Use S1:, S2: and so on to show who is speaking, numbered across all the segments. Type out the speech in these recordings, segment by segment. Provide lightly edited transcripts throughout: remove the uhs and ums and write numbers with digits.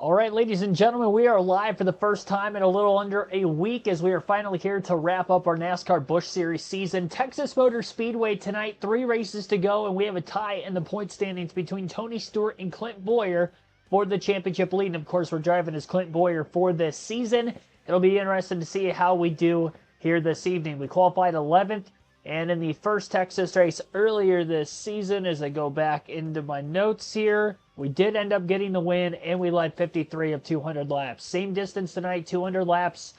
S1: All right, ladies and gentlemen, we are live for the first time in a little under a week as we are finally here to wrap up our NASCAR Busch Series season. Texas Motor Speedway tonight, 3 races to go, and we have a tie in the point standings between Tony Stewart and Clint Boyer for the championship lead. And of course, we're driving as Clint Boyer for this season. It'll be interesting to see how we do here this evening. We qualified 11th, and in the first Texas race earlier this season, as I go back into my notes here, we did end up getting the win, and we led 53 of 200 laps. Same distance tonight, 200 laps,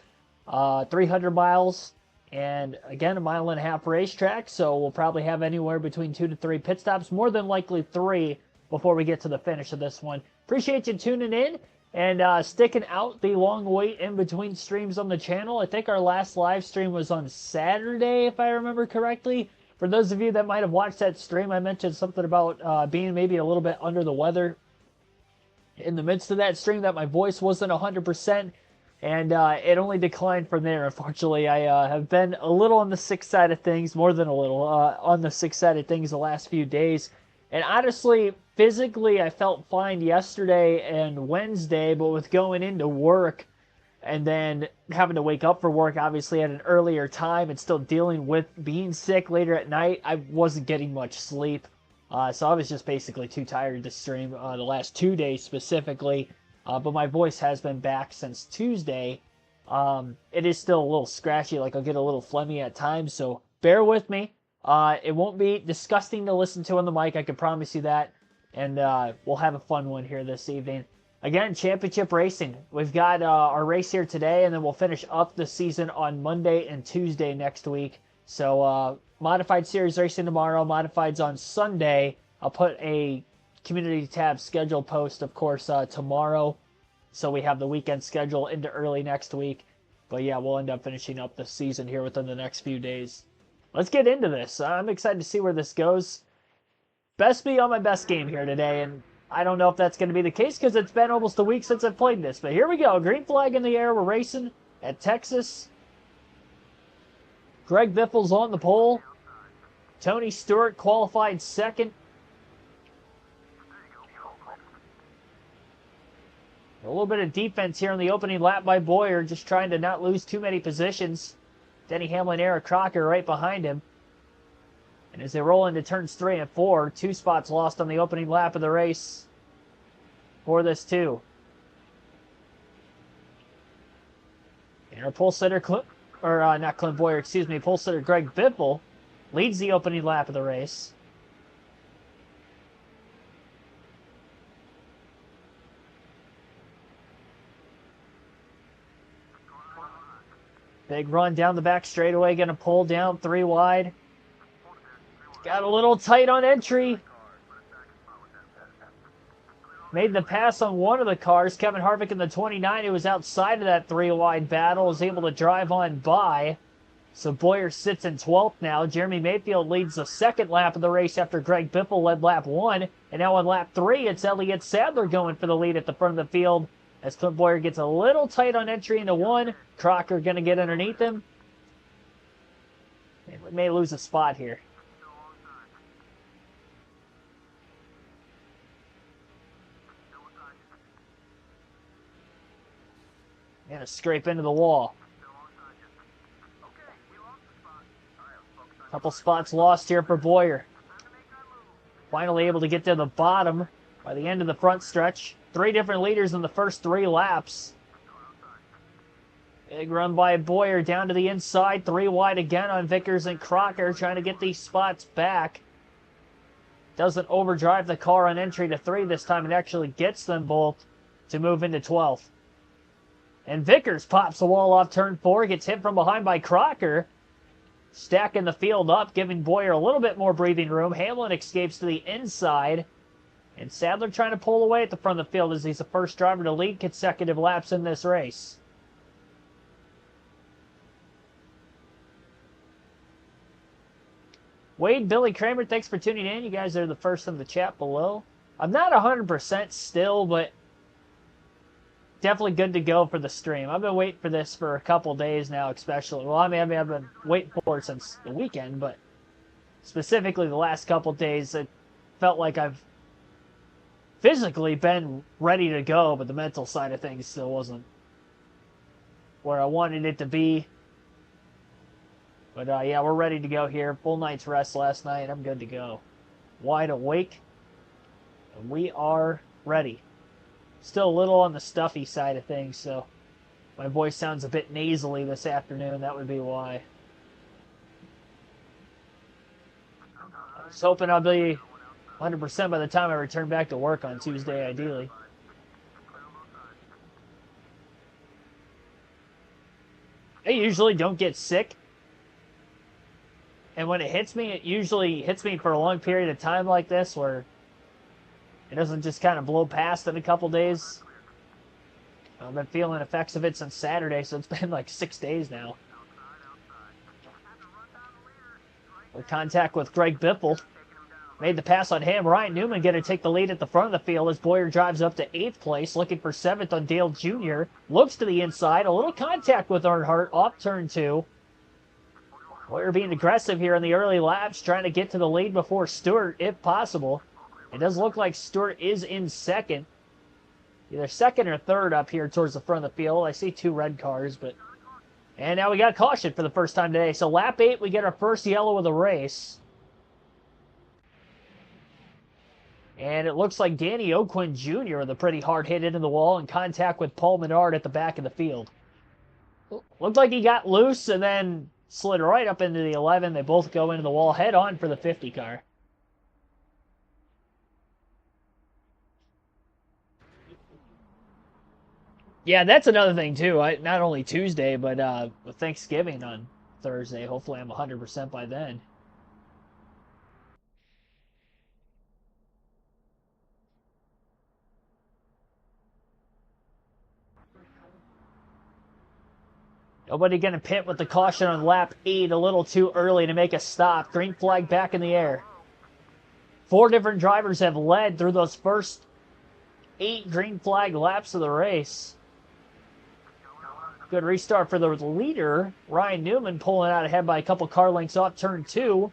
S1: 300 miles, and again, a 1.5-mile racetrack, so we'll probably have anywhere between 2 to 3 pit stops, more than likely 3 before we get to the finish of this one. Appreciate you tuning in and sticking out the long wait in between streams on the channel. I think our last live stream was on Saturday, if I remember correctly. For those of you that might have watched that stream, I mentioned something about being maybe a little bit under the weather in the midst of that stream, that my voice wasn't 100%, and it only declined from there. Unfortunately, I have been a little on the sick side of things, more than a little, on the sick side of things the last few days. And honestly, physically, I felt fine yesterday and Wednesday, but with going into work and then having to wake up for work, obviously, at an earlier time and still dealing with being sick later at night, I wasn't getting much sleep. So I was just basically too tired to stream the last 2 days specifically. But my voice has been back since Tuesday. It is still a little scratchy, like I'll get a little phlegmy at times, so bear with me. It won't be disgusting to listen to on the mic, I can promise you that. And we'll have a fun one here this evening. Again, championship racing. We've got our race here today, and then we'll finish up the season on Monday and Tuesday next week. So, modified series racing tomorrow, modifieds on Sunday. I'll put a community tab schedule post, of course, tomorrow. So we have the weekend schedule into early next week. But yeah, we'll end up finishing up the season here within the next few days. Let's get into this. I'm excited to see where this goes. Best be on my best game here today, and I don't know if that's going to be the case because it's been almost a week since I've played this. But here we go. Green flag in the air. We're racing at Texas. Greg Biffle's on the pole. Tony Stewart qualified second. A little bit of defense here on the opening lap by Boyer, just trying to not lose too many positions. Denny Hamlin, Eric Crocker right behind him. And as they roll into turns 3 and 4, 2 spots lost on the opening lap of the race for this too. And our pole sitter, not Clint Boyer, excuse me, pole sitter Greg Biffle leads the opening lap of the race. Big run down the back straightaway, going to pull down 3 wide. Got a little tight on entry. Made the pass on one of the cars. Kevin Harvick in the 29, who was outside of that 3-wide battle, was able to drive on by. So Boyer sits in 12th now. Jeremy Mayfield leads the second lap of the race after Greg Biffle led lap 1. And now on lap 3, it's Elliott Sadler going for the lead at the front of the field as Clint Boyer gets a little tight on entry into 1. Crocker going to get underneath him. And we may lose a spot here. And a scrape into the wall. Couple spots lost here for Boyer. Finally able to get to the bottom by the end of the front stretch. 3 different leaders in the first 3 laps. Big run by Boyer down to the inside. 3 wide again on Vickers and Crocker, trying to get these spots back. Doesn't overdrive the car on entry to 3 this time and actually gets them both to move into 12th. And Vickers pops the wall off turn 4, gets hit from behind by Crocker. Stacking the field up, giving Boyer a little bit more breathing room. Hamlin escapes to the inside. And Sadler trying to pull away at the front of the field as he's the first driver to lead consecutive laps in this race. Wade, Billy Kramer, thanks for tuning in. You guys are the first in the chat below. I'm not 100% still, but definitely good to go for the stream. I've been waiting for this for a couple days now, especially. Well, I mean, I've been waiting for it since the weekend, but specifically the last couple days, it felt like I've physically been ready to go, but the mental side of things still wasn't where I wanted it to be. But yeah, we're ready to go here. Full night's rest last night. I'm good to go. Wide awake. And we are ready. Still a little on the stuffy side of things, so my voice sounds a bit nasally this afternoon. That would be why. I was hoping I'll be 100% by the time I return back to work on Tuesday, ideally. I usually don't get sick. And when it hits me, it usually hits me for a long period of time like this, where it doesn't just kind of blow past in a couple days. I've been feeling effects of it since Saturday, so it's been like 6 days now. With contact with Greg Biffle. Made the pass on him. Ryan Newman going to take the lead at the front of the field as Boyer drives up to 8th place, looking for 7th on Dale Jr. Looks to the inside. A little contact with Earnhardt off turn 2. Boyer being aggressive here in the early laps, trying to get to the lead before Stewart, if possible. It does look like Stewart is in second. Either second or third up here towards the front of the field. I see 2 red cars, but... And now we got a caution for the first time today. So lap 8, we get our first yellow of the race. And it looks like Danny O'Quinn Jr. with a pretty hard hit into the wall in contact with Paul Menard at the back of the field. Looked like he got loose and then slid right up into the 11. They both go into the wall head on for the 50 car. Yeah, that's another thing too. Not only Tuesday, but with Thanksgiving on Thursday. Hopefully I'm 100% by then. Nobody going to pit with the caution on lap 8. A little too early to make a stop. Green flag back in the air. 4 different drivers have led through those first 8 green flag laps of the race. Good restart for the leader. Ryan Newman pulling out ahead by a couple car lengths off turn 2.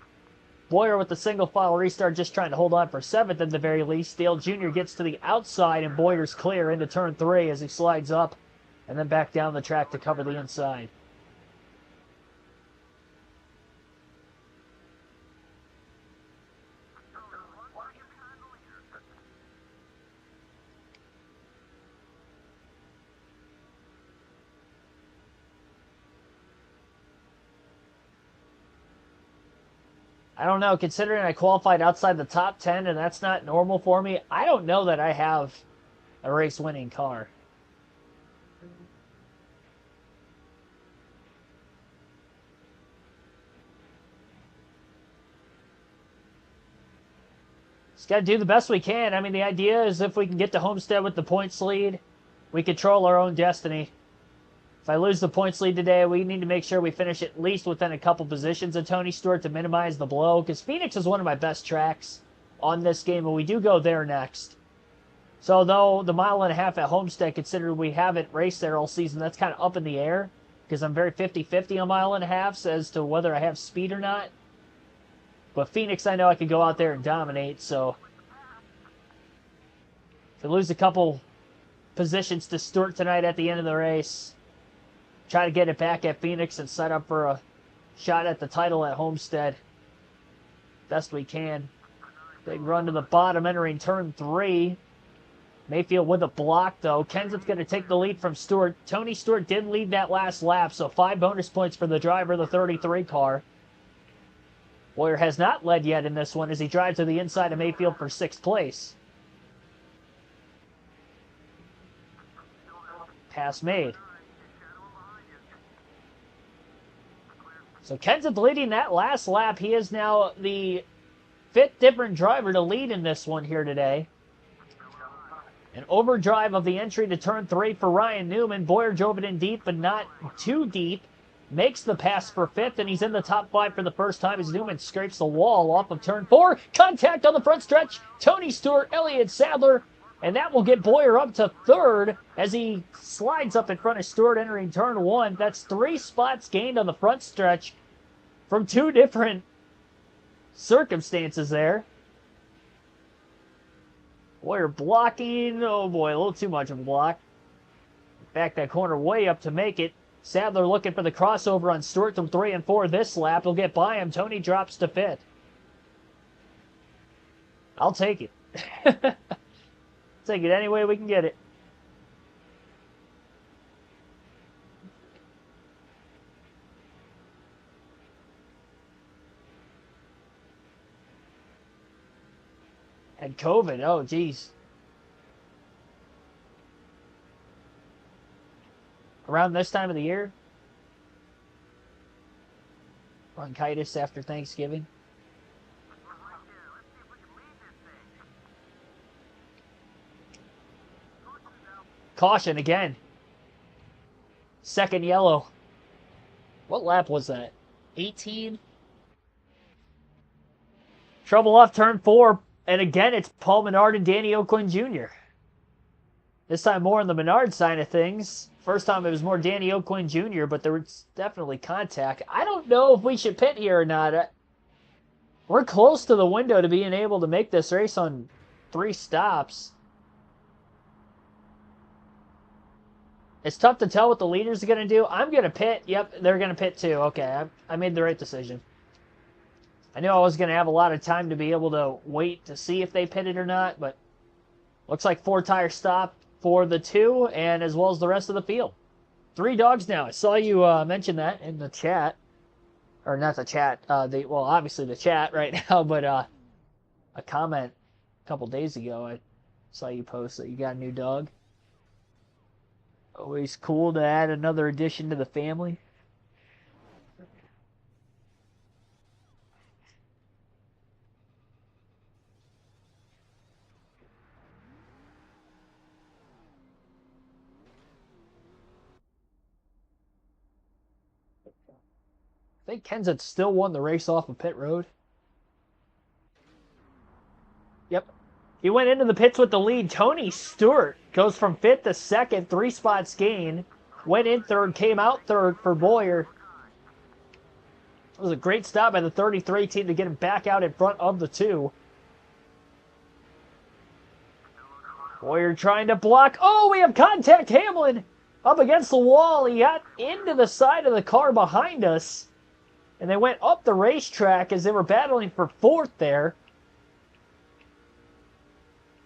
S1: Boyer with the single file restart, just trying to hold on for 7th at the very least. Dale Jr. gets to the outside and Boyer's clear into turn 3 as he slides up and then back down the track to cover the inside. I don't know, considering I qualified outside the top 10 and that's not normal for me, I don't know that I have a race-winning car. Just got to do the best we can. I mean, the idea is if we can get to Homestead with the points lead, we control our own destiny. If I lose the points lead today, we need to make sure we finish at least within a couple positions of Tony Stewart to minimize the blow, because Phoenix is one of my best tracks on this game, and we do go there next. So though the 1.5 miles at Homestead, considering we haven't raced there all season, that's kind of up in the air, because I'm very 50-50 on 1.5 miles as to whether I have speed or not. But Phoenix, I know I could go out there and dominate, so if we lose a couple positions to Stewart tonight at the end of the race, try to get it back at Phoenix and set up for a shot at the title at Homestead. Best we can. Big run to the bottom entering turn 3. Mayfield with a block, though. Kenseth's going to take the lead from Stewart. Tony Stewart did lead that last lap, so 5 bonus points for the driver of the 33 car. Boyer has not led yet in this one as he drives to the inside of Mayfield for 6th place. Pass made. So Kenseth leading that last lap. He is now the 5th different driver to lead in this one here today. An overdrive of the entry to turn 3 for Ryan Newman. Boyer drove it in deep, but not too deep. Makes the pass for 5th, and he's in the top 5 for the first time as Newman scrapes the wall off of turn 4. Contact on the front stretch. Tony Stewart, Elliott Sadler, and that will get Boyer up to 3rd as he slides up in front of Stewart entering turn 1. That's 3 spots gained on the front stretch from 2 different circumstances there. Boyer blocking. Oh boy, a little too much of a block. Back that corner way up to make it. Sadler looking for the crossover on Stewart from 3 and 4 this lap. He'll get by him. Tony drops to 5th. I'll take it. Take it any way we can get it. And COVID. Oh, geez. Around this time of the year? Bronchitis after Thanksgiving? Caution again. Second yellow. What lap was that? 18? Trouble off turn 4. And again, it's Paul Menard and Danny Oakland Jr. This time more on the Menard side of things. First time it was more Danny Oakland Jr., but there was definitely contact. I don't know if we should pit here or not. We're close to the window to being able to make this race on 3 stops. It's tough to tell what the leaders are going to do. I'm going to pit. Yep, they're going to pit too. Okay, I made the right decision. I knew I was going to have a lot of time to be able to wait to see if they pitted or not, but looks like 4-tire stop for the 2, and as well as the rest of the field. 3 dogs now. I saw you mention that in the chat. Or not the chat. Well, obviously the chat right now, but a comment a couple days ago. I saw you post that you got a new dog. Always cool to add another addition to the family. I think Kenseth still won the race off of pit road. Yep. He went into the pits with the lead. Tony Stewart goes from 5th to 2nd, 3 spots gain. Went in 3rd, came out 3rd for Boyer. It was a great stop by the 33 team to get him back out in front of the 2. Boyer trying to block. Oh, we have contact. Hamlin up against the wall. He got into the side of the car behind us. And they went up the racetrack as they were battling for 4th there.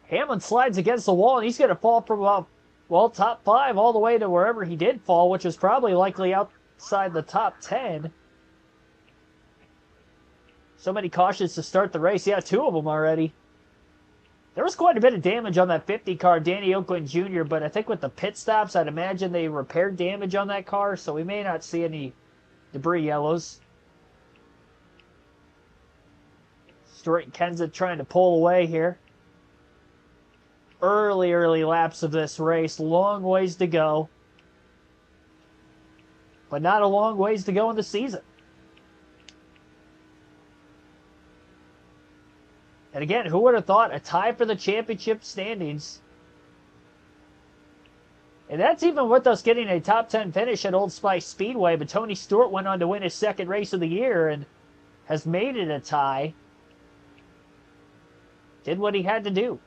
S1: Hamlin slides against the wall, and he's going to fall from about, well, top 5 all the way to wherever he did fall, which was probably likely outside the top 10. So many cautions to start the race. Yeah, 2 of them already. There was quite a bit of damage on that 50 car, Danny Oakland Jr., but I think with the pit stops, I'd imagine they repaired damage on that car, so we may not see any debris yellows. Stewart and Kenseth trying to pull away here. Early laps of this race. Long ways to go. But not a long ways to go in the season. And again, who would have thought a tie for the championship standings? And that's even with us getting a top 10 finish at Old Spice Speedway. But Tony Stewart went on to win his 2nd race of the year and has made it a tie. Did what he had to do.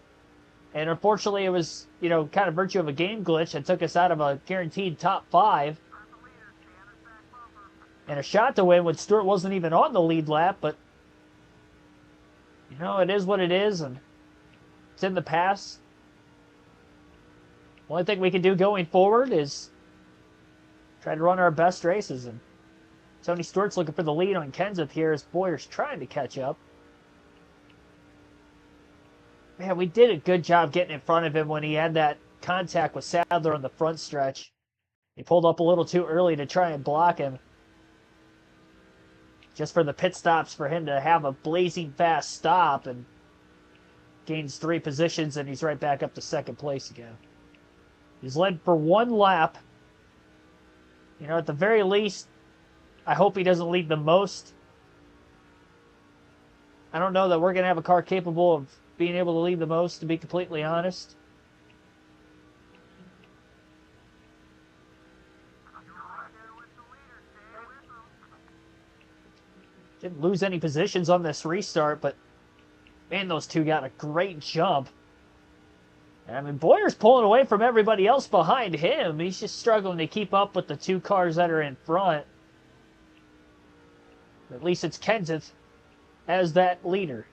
S1: And unfortunately, it was, kind of virtue of a game glitch that took us out of a guaranteed top 5. And a shot to win when Stewart wasn't even on the lead lap, but, it is what it is, and it's in the past. The only thing we can do going forward is try to run our best races. And Tony Stewart's looking for the lead on Kenseth here as Boyer's trying to catch up. Man, we did a good job getting in front of him when he had that contact with Sadler on the front stretch. He pulled up a little too early to try and block him. Just for the pit stops for him to have a blazing fast stop, and gains 3 positions, and he's right back up to 2nd place again. He's led for 1 lap. At the very least, I hope he doesn't lead the most. I don't know that we're going to have a car capable of being able to lead the most, to be completely honest. Didn't lose any positions on this restart, but man, those 2 got a great jump. I mean, Boyer's pulling away from everybody else behind him. He's just struggling to keep up with the two cars that are in front. At least it's Kenseth as that leader.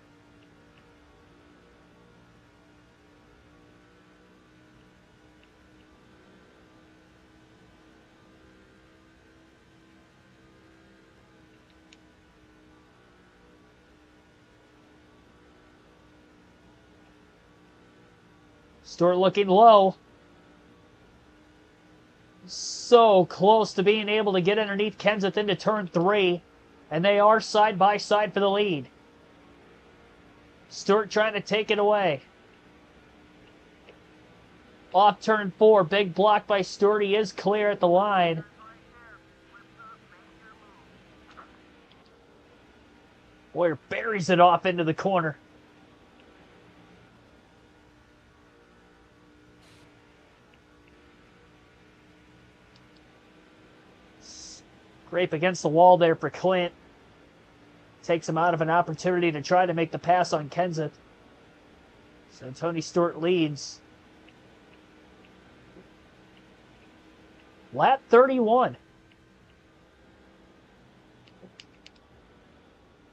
S1: Stewart looking low. So close to being able to get underneath Kenseth into turn 3. And they are side by side for the lead. Stewart trying to take it away. Off turn 4. Big block by Stewart. He is clear at the line. Boyer buries it off into the corner. Scrape against the wall there for Clint. Takes him out of an opportunity to try to make the pass on Kenseth. So Tony Stewart leads. Lap 31.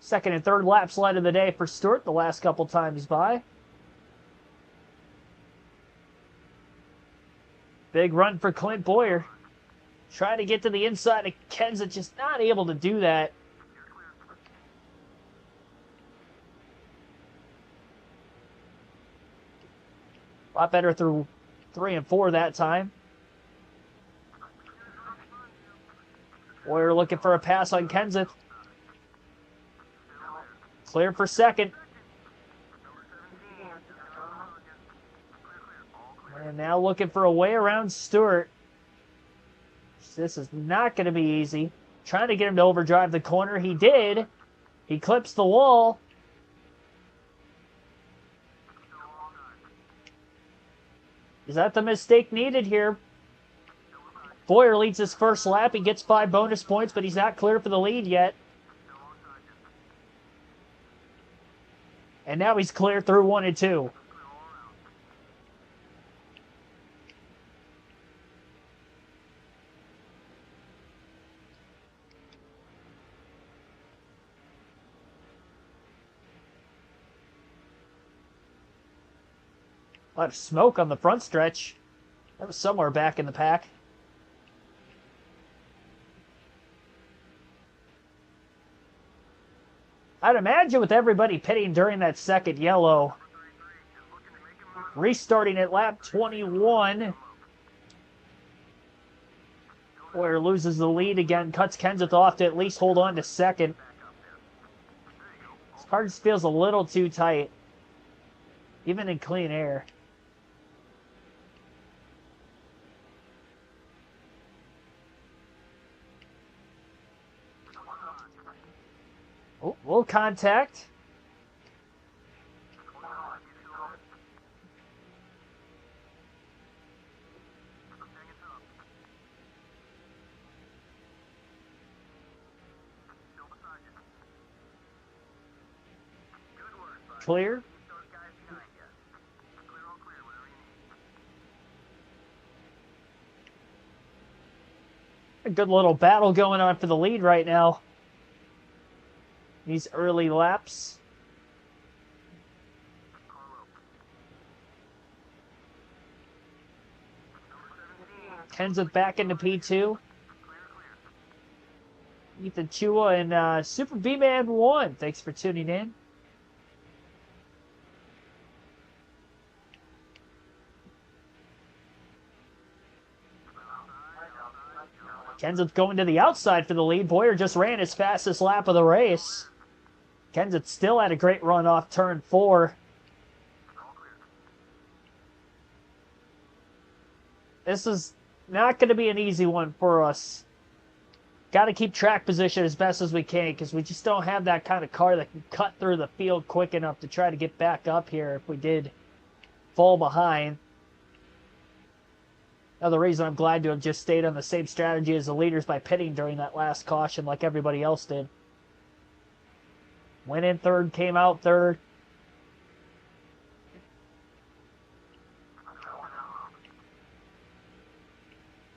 S1: Second and third laps led of the day for Stewart the last couple times by. Big run for Clint Boyer. Trying to get to the inside of Kenseth, just not able to do that. A lot better through 3 and 4 that time. Boyer looking for a pass on Kenseth. Clear for second. And now looking for a way around Stewart. This is not going to be easy. Trying to get him to overdrive the corner. He did. He clips the wall. Is that the mistake needed here? Boyer leads his first lap. He gets 5 bonus points, but he's not clear for the lead yet. And now he's clear through 1 and 2. A lot of smoke on the front stretch. That was somewhere back in the pack. I'd imagine with everybody pitting during that second yellow, restarting at lap 21, Boyer loses the lead again, cuts Kenseth off to at least hold on to second. This car just feels a little too tight, even in clean air. Oh, little contact. Clear. A good little battle going on for the lead right now. These early laps. Kenseth back into P2. Ethan Chua and Super B-Man 1. Thanks for tuning in. Kenseth going to the outside for the lead. Boyer just ran his fastest lap of the race. Kenseth still had a great run off turn 4. This is not going to be an easy one for us. Got to keep track position as best as we can because we just don't have that kind of car that can cut through the field quick enough to try to get back up here if we did fall behind. Another reason I'm glad to have just stayed on the same strategy as the leaders by pitting during that last caution like everybody else did. Went in third, came out third.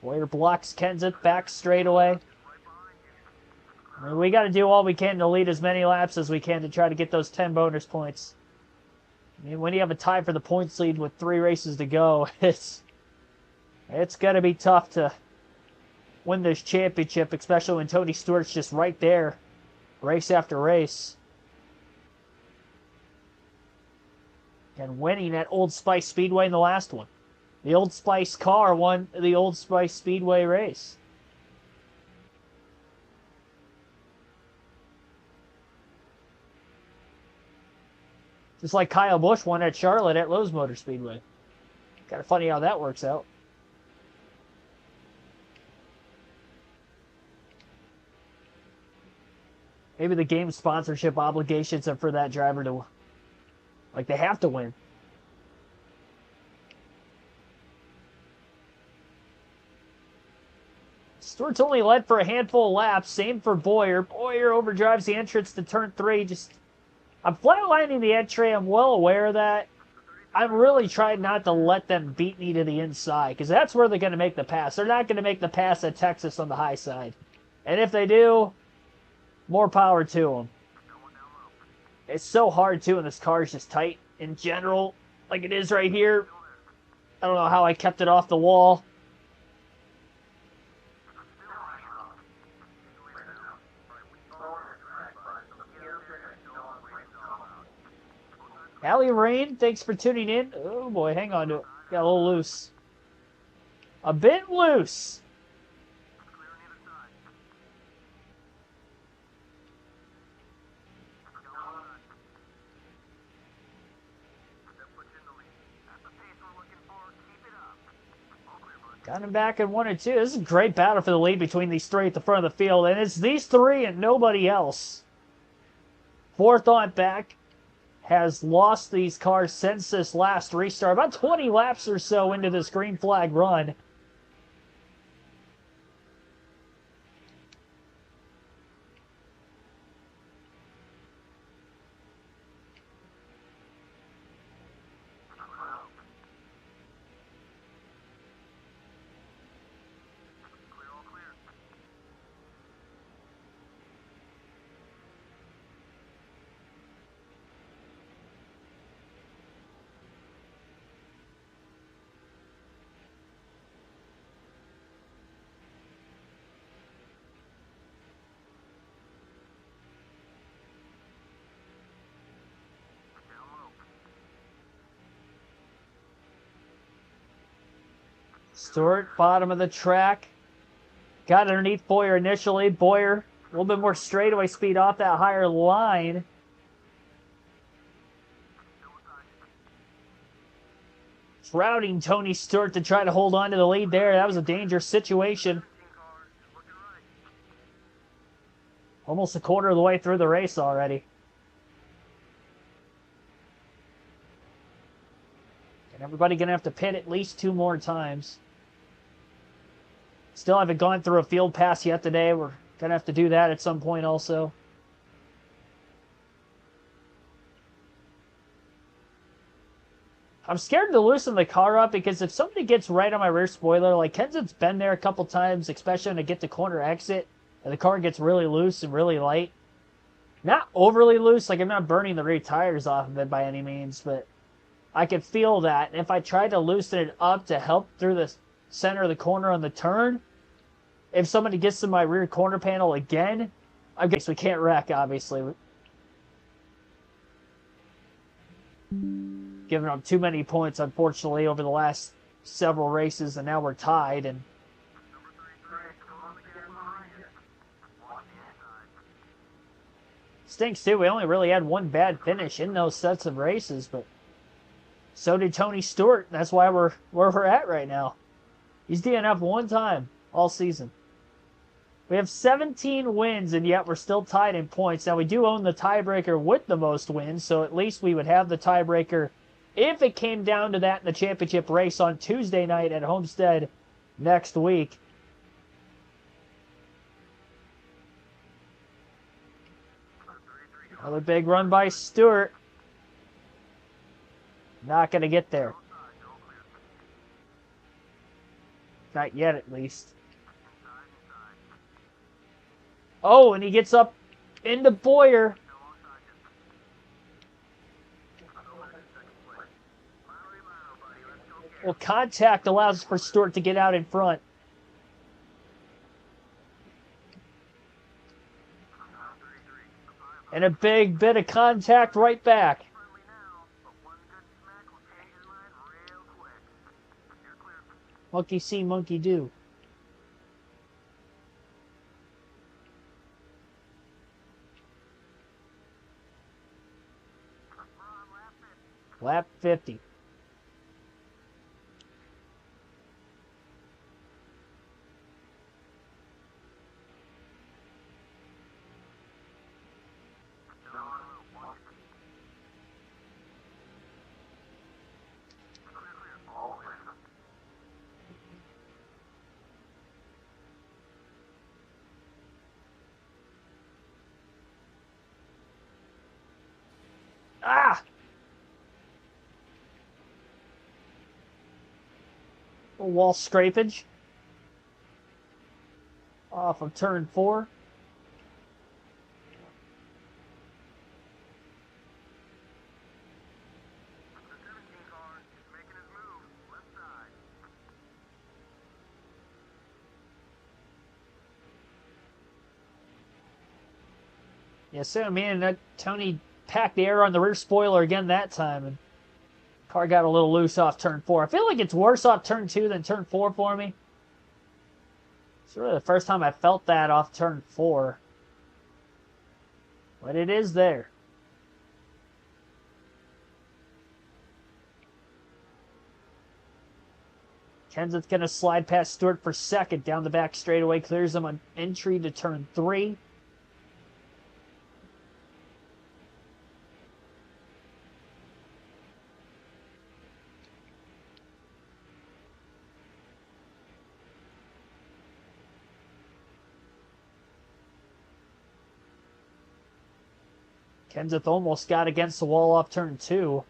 S1: Boyer blocks Kenseth back straightaway. I mean, we got to do all we can to lead as many laps as we can to try to get those 10 bonus points. I mean, when you have a tie for the points lead with 3 races to go, it's going to be tough to win this championship, especially when Tony Stewart's just right there, race after race. And winning at Old Spice Speedway in the last one. The Old Spice car won the Old Spice Speedway race. Just like Kyle Busch won at Charlotte at Lowe's Motor Speedway. Kind of funny how that works out. Maybe the game sponsorship obligations are for that driver to, like, they have to win. Stewart's only led for a handful of laps. Same for Boyer. Boyer overdrives the entrance to turn 3. I'm flatlining the entry. I'm well aware of that. I'm really trying not to let them beat me to the inside, because that's where they're going to make the pass. They're not going to make the pass at Texas on the high side. And if they do, more power to them. It's so hard, too, and this car is just tight in general, like it is right here. I don't know how I kept it off the wall. Allie Rain, thanks for tuning in. Oh boy, hang on to it. Got a little loose. A bit loose. Got him back in 1 and 2. This is a great battle for the lead between these 3 at the front of the field. And it's these 3 and nobody else. Fourth on back has lost these cars since this last restart. About 20 laps or so into this green flag run. Stewart, bottom of the track. Got underneath Boyer initially. Boyer, a little bit more straightaway speed off that higher line. Shrouding Tony Stewart to try to hold on to the lead there. That was a dangerous situation. Almost a quarter of the way through the race already. And everybody going to have to pit at least 2 more times. Still haven't gone through a field pass yet today. We're going to have to do that at some point also. I'm scared to loosen the car up because if somebody gets right on my rear spoiler, like Kenseth's been there a couple times, especially when I get to corner exit, and the car gets really loose and really light. Not overly loose, like I'm not burning the rear tires off of it by any means, but I can feel that. And if I try to loosen it up to help through the center of the corner on the turn, if somebody gets to my rear corner panel again, I guess we can't wreck, obviously. Giving up too many points, unfortunately, over the last several races, and now we're tied. And stinks, too. We only really had 1 bad finish in those sets of races, but so did Tony Stewart. That's why we're where we're at right now. He's DNF 1 time all season. We have 17 wins, and yet we're still tied in points. Now, we do own the tiebreaker with the most wins, so at least we would have the tiebreaker if it came down to that in the championship race on Tuesday night at Homestead next week. Another big run by Stewart. Not going to get there. Not yet, at least. Oh, and he gets up into Boyer. Well, contact allows for Stewart to get out in front. And a big bit of contact right back. Monkey see, monkey do. Lap 50. Ah! A wall scrapage. Off of turn 4. Yeah, so man, that Tony packed the air on the rear spoiler again that time, and car got a little loose off turn 4. I feel like it's worse off turn 2 than turn 4 for me. It's really the first time I felt that off turn 4. But it is there. Kenseth's going to slide past Stewart for second down the back straightaway, clears him on entry to turn 3. Kenseth almost got against the wall off turn 2.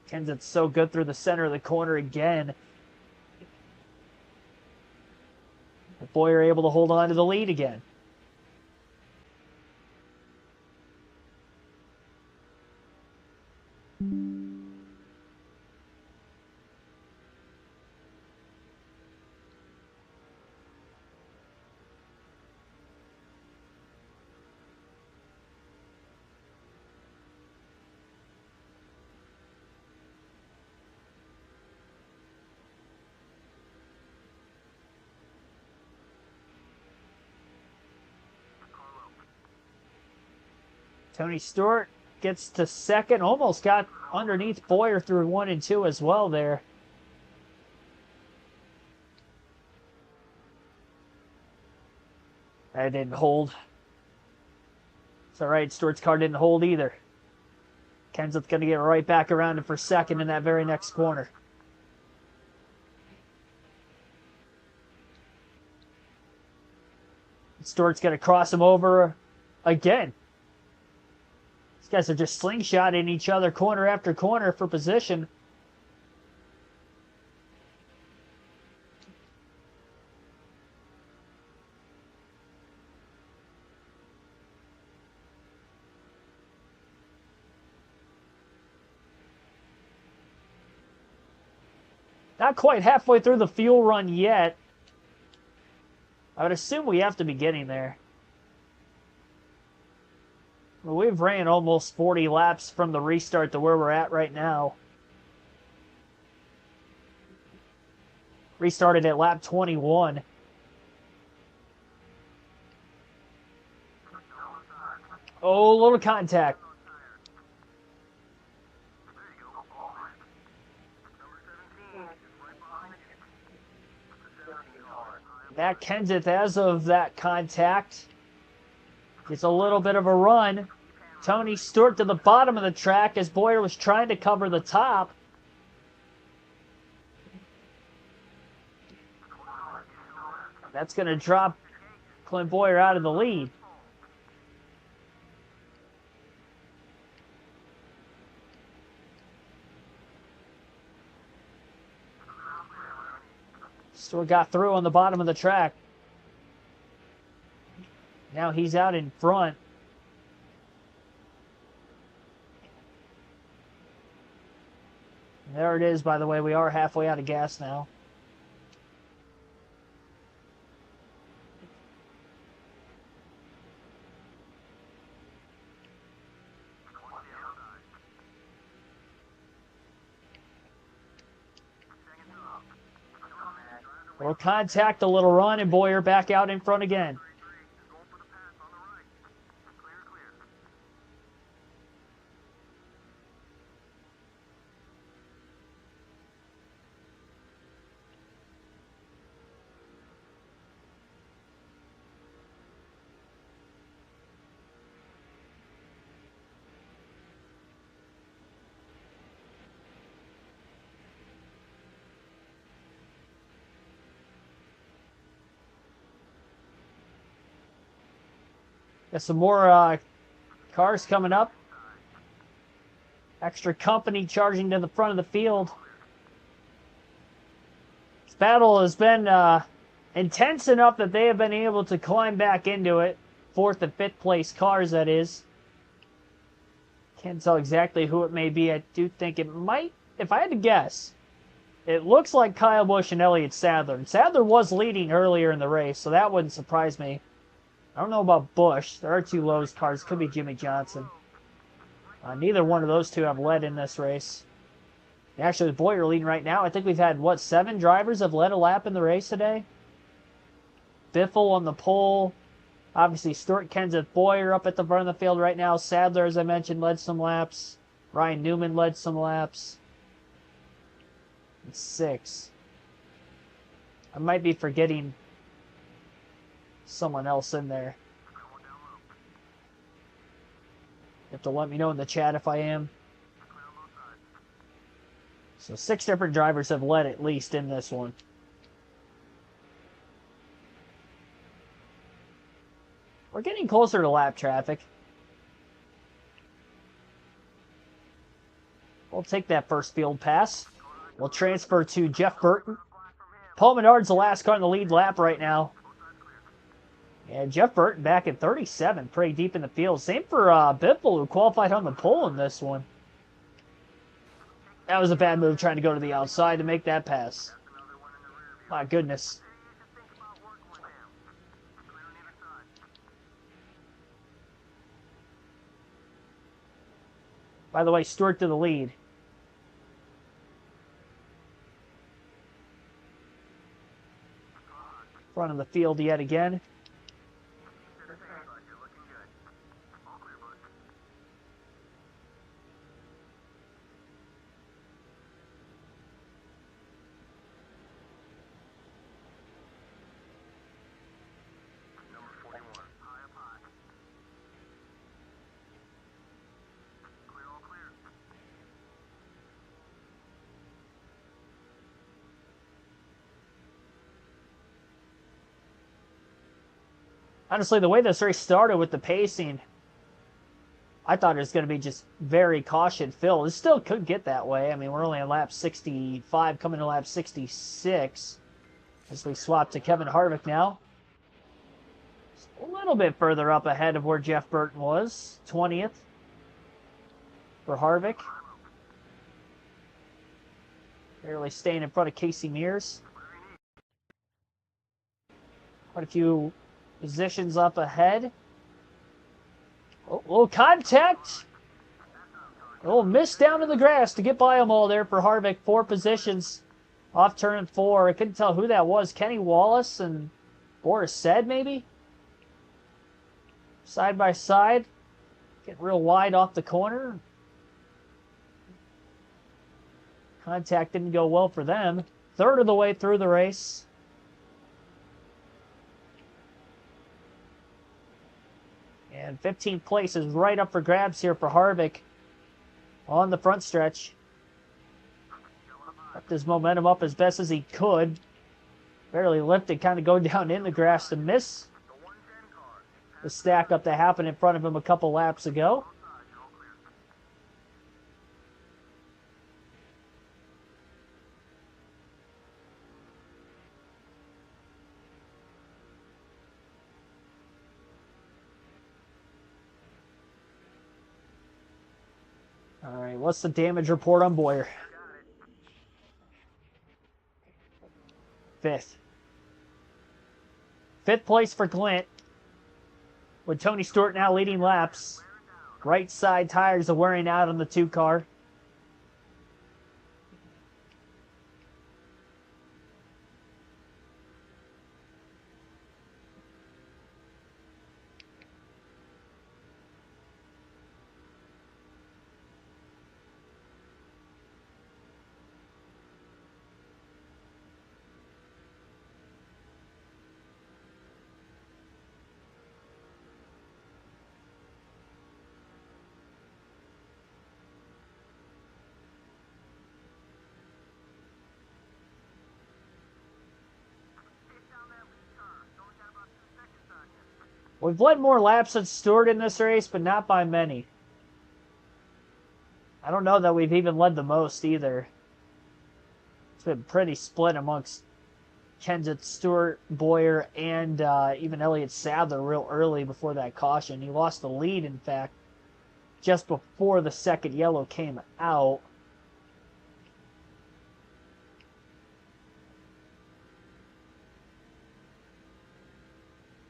S1: Kenseth's so good through the center of the corner again. Boyer able to hold on to the lead again. Tony Stewart gets to second, almost got underneath Boyer through 1 and 2 as well there. That didn't hold. It's all right, Stewart's car didn't hold either. Kenseth's going to get right back around him for second in that very next corner. Stewart's going to cross him over again. These guys are just slingshotting each other corner after corner for position. Not quite halfway through the fuel run yet. I would assume we have to be getting there. Well, we've ran almost 40 laps from the restart to where we're at right now. Restarted at lap 21. Oh, a little contact. Matt Kenseth, as of that contact, gets a little bit of a run. Tony Stewart to the bottom of the track as Boyer was trying to cover the top. That's going to drop Clint Boyer out of the lead. Stewart got through on the bottom of the track. Now he's out in front. There it is, by the way. We are halfway out of gas now. Little contact, a little run, and Boyer back out in front again. Got some more cars coming up. Extra company charging to the front of the field. This battle has been intense enough that they have been able to climb back into it. 4th and 5th place cars, that is. Can't tell exactly who it may be. I do think it might, if I had to guess, it looks like Kyle Busch and Elliott Sadler. And Sadler was leading earlier in the race, so that wouldn't surprise me. I don't know about Busch. There are 2 Lowe's cars. Could be Jimmy Johnson. Neither one of those 2 have led in this race. Actually, with Boyer leading right now, I think we've had, what, 7 drivers have led a lap in the race today? Biffle on the pole. Obviously, Stuart Kenseth, Boyer up at the front of the field right now. Sadler, as I mentioned, led some laps. Ryan Newman led some laps. It's 6. I might be forgetting someone else in there. You have to let me know in the chat if I am. So 6 different drivers have led at least in this one. We're getting closer to lap traffic. We'll take that first field pass. We'll transfer to Jeff Burton. Paul Menard's the last car in the lead lap right now. And Jeff Burton back at 37, pretty deep in the field. Same for Biffle, who qualified on the pole in this one. That was a bad move trying to go to the outside to make that pass. My goodness. By the way, Stewart to the lead. Front of the field yet again. Honestly, the way this race started with the pacing, I thought it was going to be just very caution-filled. It still could get that way. I mean, we're only on lap 65, coming to lap 66. As we swap to Kevin Harvick now. Just a little bit further up ahead of where Jeff Burton was. 20th for Harvick. Barely staying in front of Casey Mears. Quite a few positions up ahead. Oh, little contact. A little miss down in the grass to get by them all there for Harvick. 4 positions off turn 4. I couldn't tell who that was. Kenny Wallace and Boris Said, maybe? Side by side. Getting real wide off the corner. Contact didn't go well for them. 1/3 of the way through the race. And 15th place is right up for grabs here for Harvick on the front stretch. Kept his momentum up as best as he could. Barely lifted, kind of go down in the grass to miss the stack up that happened in front of him a couple laps ago. All right, what's the damage report on Boyer? 5th. 5th place for Clint, with Tony Stewart now leading laps. Right side tires are wearing out on the 2 car. We've led more laps than Stewart in this race, but not by many. I don't know that we've even led the most either. It's been pretty split amongst Kenseth, Stewart, Boyer, and even Elliott Sadler real early before that caution. He lost the lead, in fact, just before the second yellow came out.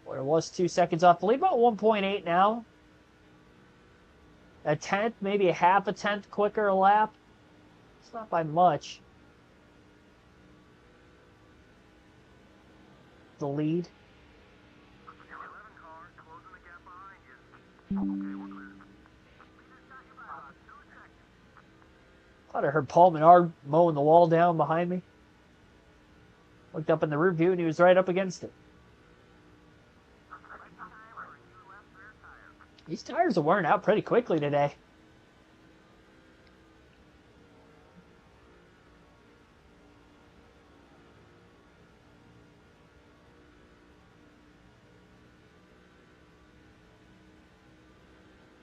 S1: Boyer was 2 seconds off the lead, about 1.8 now. A tenth, maybe a half a tenth quicker a lap. It's not by much. The lead. Thought I heard Paul Menard mowing the wall down behind me. Looked up in the rear view and he was right up against it. These tires are wearing out pretty quickly today.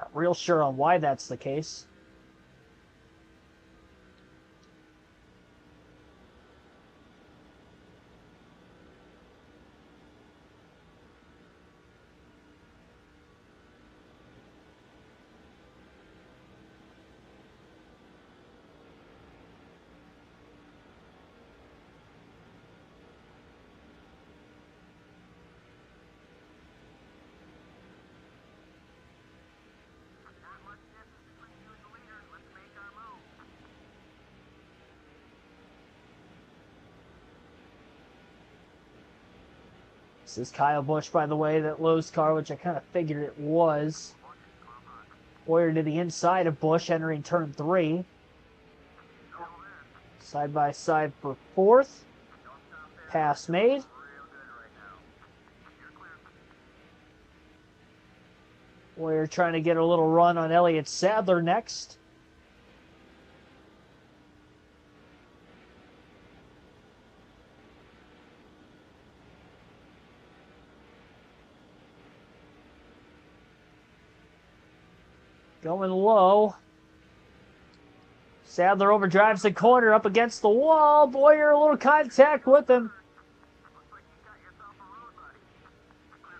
S1: Not real sure on why that's the case. This is Kyle Busch, by the way, that Lowe's car, which I kind of figured it was. Boyer to the inside of Busch, entering turn 3. Side by side for 4th. Pass made. Boyer trying to get a little run on Elliott Sadler next. Going low. Sadler overdrives the corner up against the wall. Boyer a little contact with him.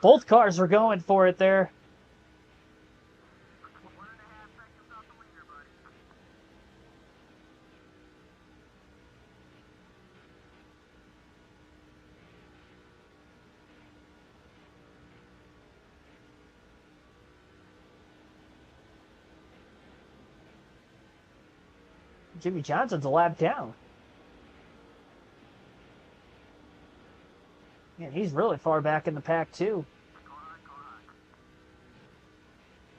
S1: Both cars are going for it there. Jimmy Johnson's a lap down. Man, he's really far back in the pack, too.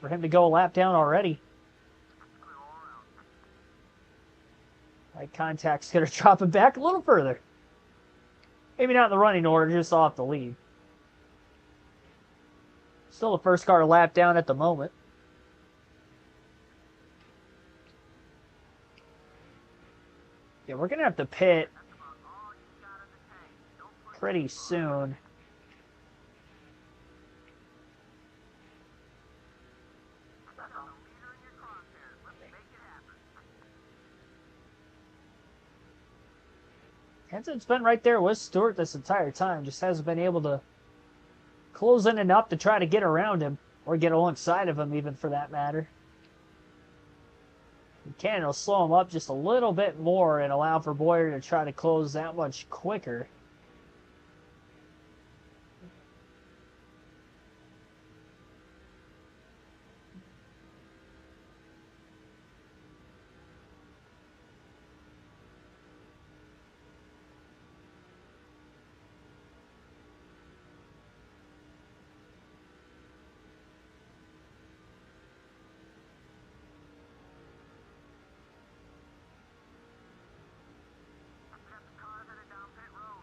S1: For him to go a lap down already. Right contact's going to drop him back a little further. Maybe not in the running order, just off the lead. Still the first car a lap down at the moment. Yeah, we're going to have to pit pretty soon. Kenseth's been right there with Stewart this entire time. Just hasn't been able to close in enough to try to get around him. Or get alongside of him, even, for that matter. It'll slow him up just a little bit more and allow for Boyer to try to close that much quicker.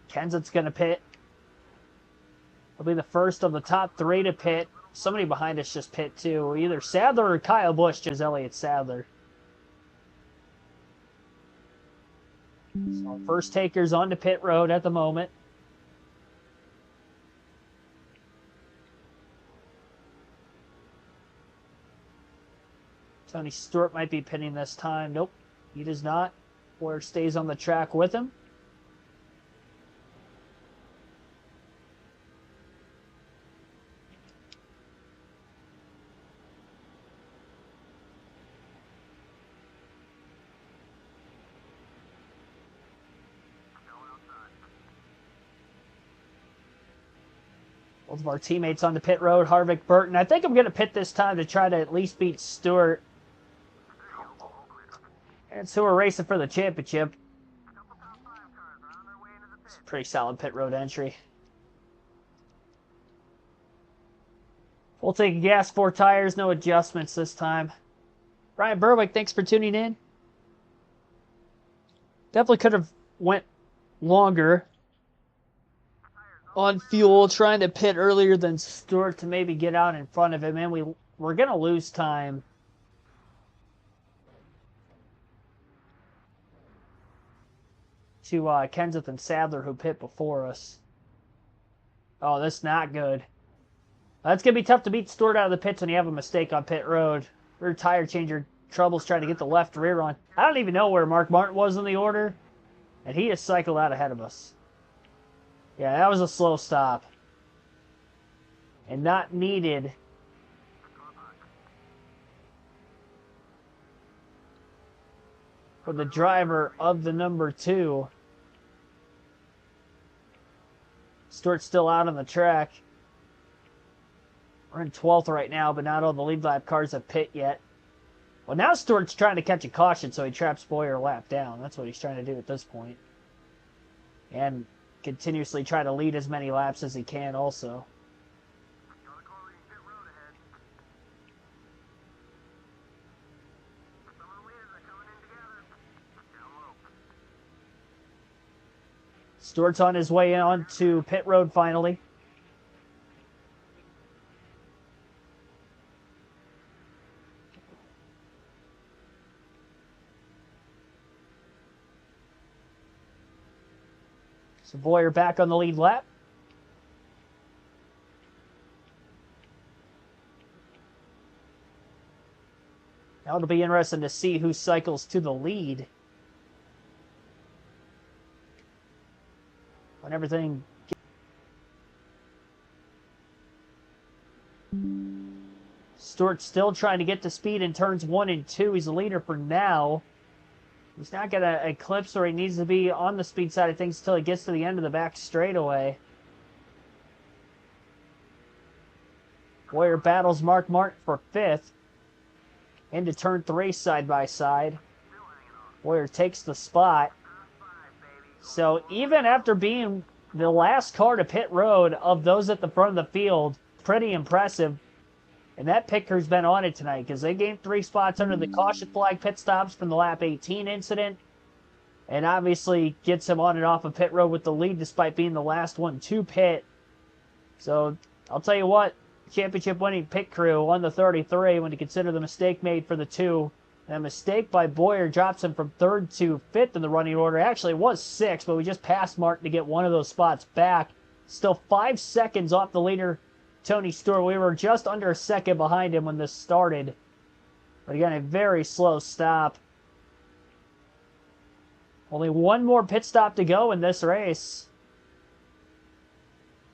S1: Kenseth's going to pit. He'll be the first of the top 3 to pit. Somebody behind us just pit too. Either Sadler or Kyle Busch, just Elliott Sadler. So first takers onto pit road at the moment. Tony Stewart might be pitting this time. Nope, he does not. Boyer stays on the track with him. Both of our teammates on the pit road, Harvick, Burton. I think I'm going to pit this time to try to at least beat Stewart. And so we're racing for the championship. It's a pretty solid pit road entry. Full tank of gas, 4 tires, no adjustments this time. Brian Berwick, thanks for tuning in. Definitely could have went longer on fuel, trying to pit earlier than Stewart to maybe get out in front of him, and we're going to lose time. To Kenseth and Sadler, who pit before us. Oh, that's not good. That's going to be tough to beat Stewart out of the pits when you have a mistake on pit road. Rear tire changer troubles trying to get the left rear on. I don't even know where Mark Martin was in the order, and he just cycled out ahead of us. Yeah, that was a slow stop. And not needed. For the driver of the number 2. Stewart's still out on the track. We're in 12th right now, but not all the lead lap cars have pit yet. Well, now Stewart's trying to catch a caution, so he traps Boyer a lap down. That's what he's trying to do at this point. And continuously try to lead as many laps as he can also. Stewart's on his way on to pit road finally. So Boyer back on the lead lap. Now it'll be interesting to see who cycles to the lead. When everything Stewart's still trying to get to speed in turns 1 and 2. He's the leader for now. He's not going to eclipse where he needs to be on the speed side of things until he gets to the end of the back straightaway. Boyer battles Mark Martin for 5th. Into turn 3 side by side. Boyer takes the spot. So even after being the last car to pit road of those at the front of the field, pretty impressive. And that pit crew's been on it tonight because they gained 3 spots under the caution flag pit stops from the lap 18 incident. And obviously gets him on and off of pit road with the lead despite being the last one to pit. So I'll tell you what, championship winning pit crew on the 33 when you consider the mistake made for the 2. That mistake by Boyer drops him from 3rd to 5th in the running order. Actually, it was 6th, but we just passed Martin to get one of those spots back. Still 5 seconds off the leader, Tony Stewart. We were just under a second behind him when this started. But again, a very slow stop. Only one more pit stop to go in this race.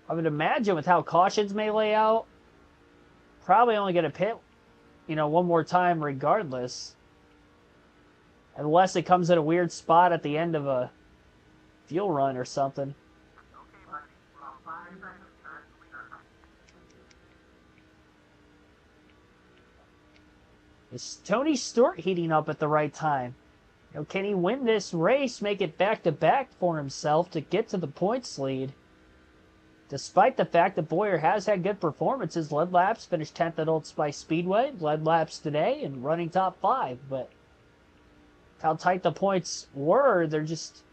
S1: I would imagine with how cautions may lay out, probably only going to pit, one more time regardless. Unless it comes at a weird spot at the end of a fuel run or something. Is Tony Stewart heating up at the right time? You know, can he win this race, make it back-to-back for himself to get to the points lead? Despite the fact that Bowyer has had good performances, led laps, finished 10th at Old Spice Speedway, led laps today, and running top 5. But how tight the points were, there's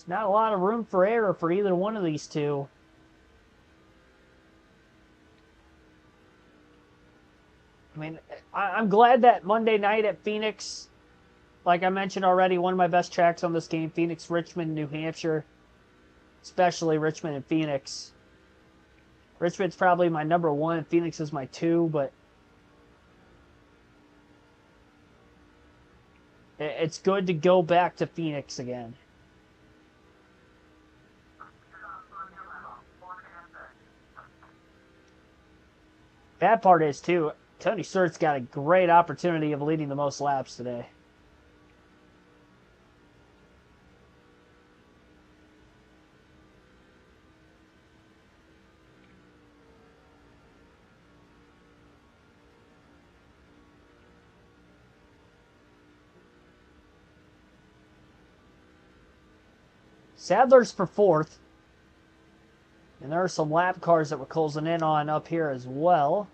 S1: not a lot of room for error for either one of these two. I mean, I'm glad that Monday night at Phoenix, like I mentioned already, one of my best tracks on this game, Phoenix, Richmond, New Hampshire, especially Richmond and Phoenix. Richmond's probably my number 1, Phoenix is my 2, but it's good to go back to Phoenix again. Bad part is, too, Tony Stewart's got a great opportunity of leading the most laps today. Sadler's for 4th. And there are some lap cars that we're closing in on up here as well.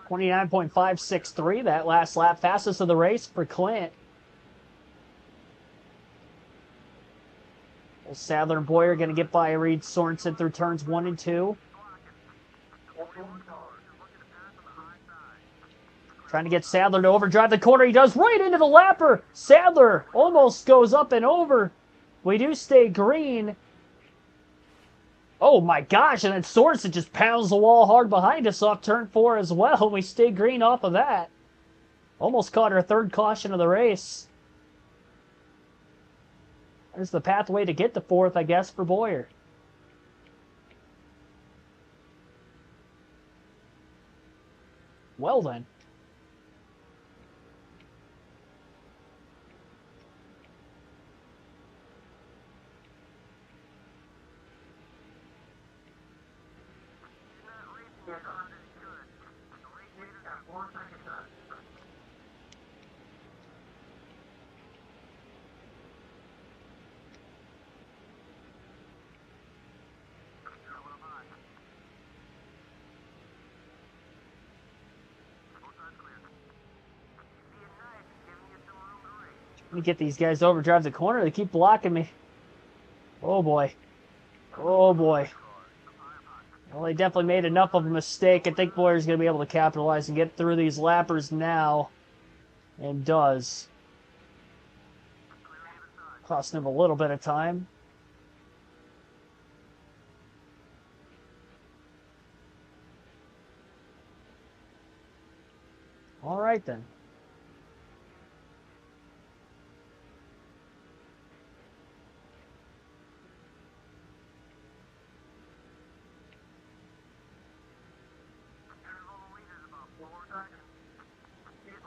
S1: .563, that last lap, fastest of the race for Clint. Well, Sadler and Bowyer going to get by Reed Sorensen through turns 1 and 2. Trying to get Sadler to overdrive the corner. He does, right into the lapper. Sadler almost goes up and over. We do stay green. Oh my gosh, and then Sorensen just pounds the wall hard behind us off turn 4 as well. We stay green off of that. Almost caught our 3rd caution of the race. There's the pathway to get to 4th, I guess, for Bowyer. Well then. Let me get these guys to overdrive the corner. They keep blocking me. Oh boy. Oh boy. Well, they definitely made enough of a mistake. I think Bowyer's going to be able to capitalize and get through these lappers now. And does. Costing him a little bit of time. All right then.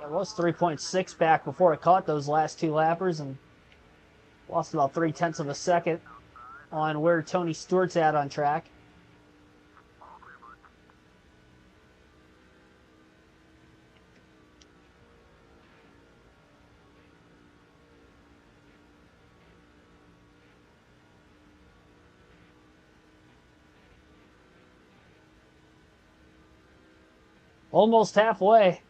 S1: It was 3.6 back before I caught those last 2 lappers and lost about 0.3 of a second on where Tony Stewart's at on track. Almost halfway.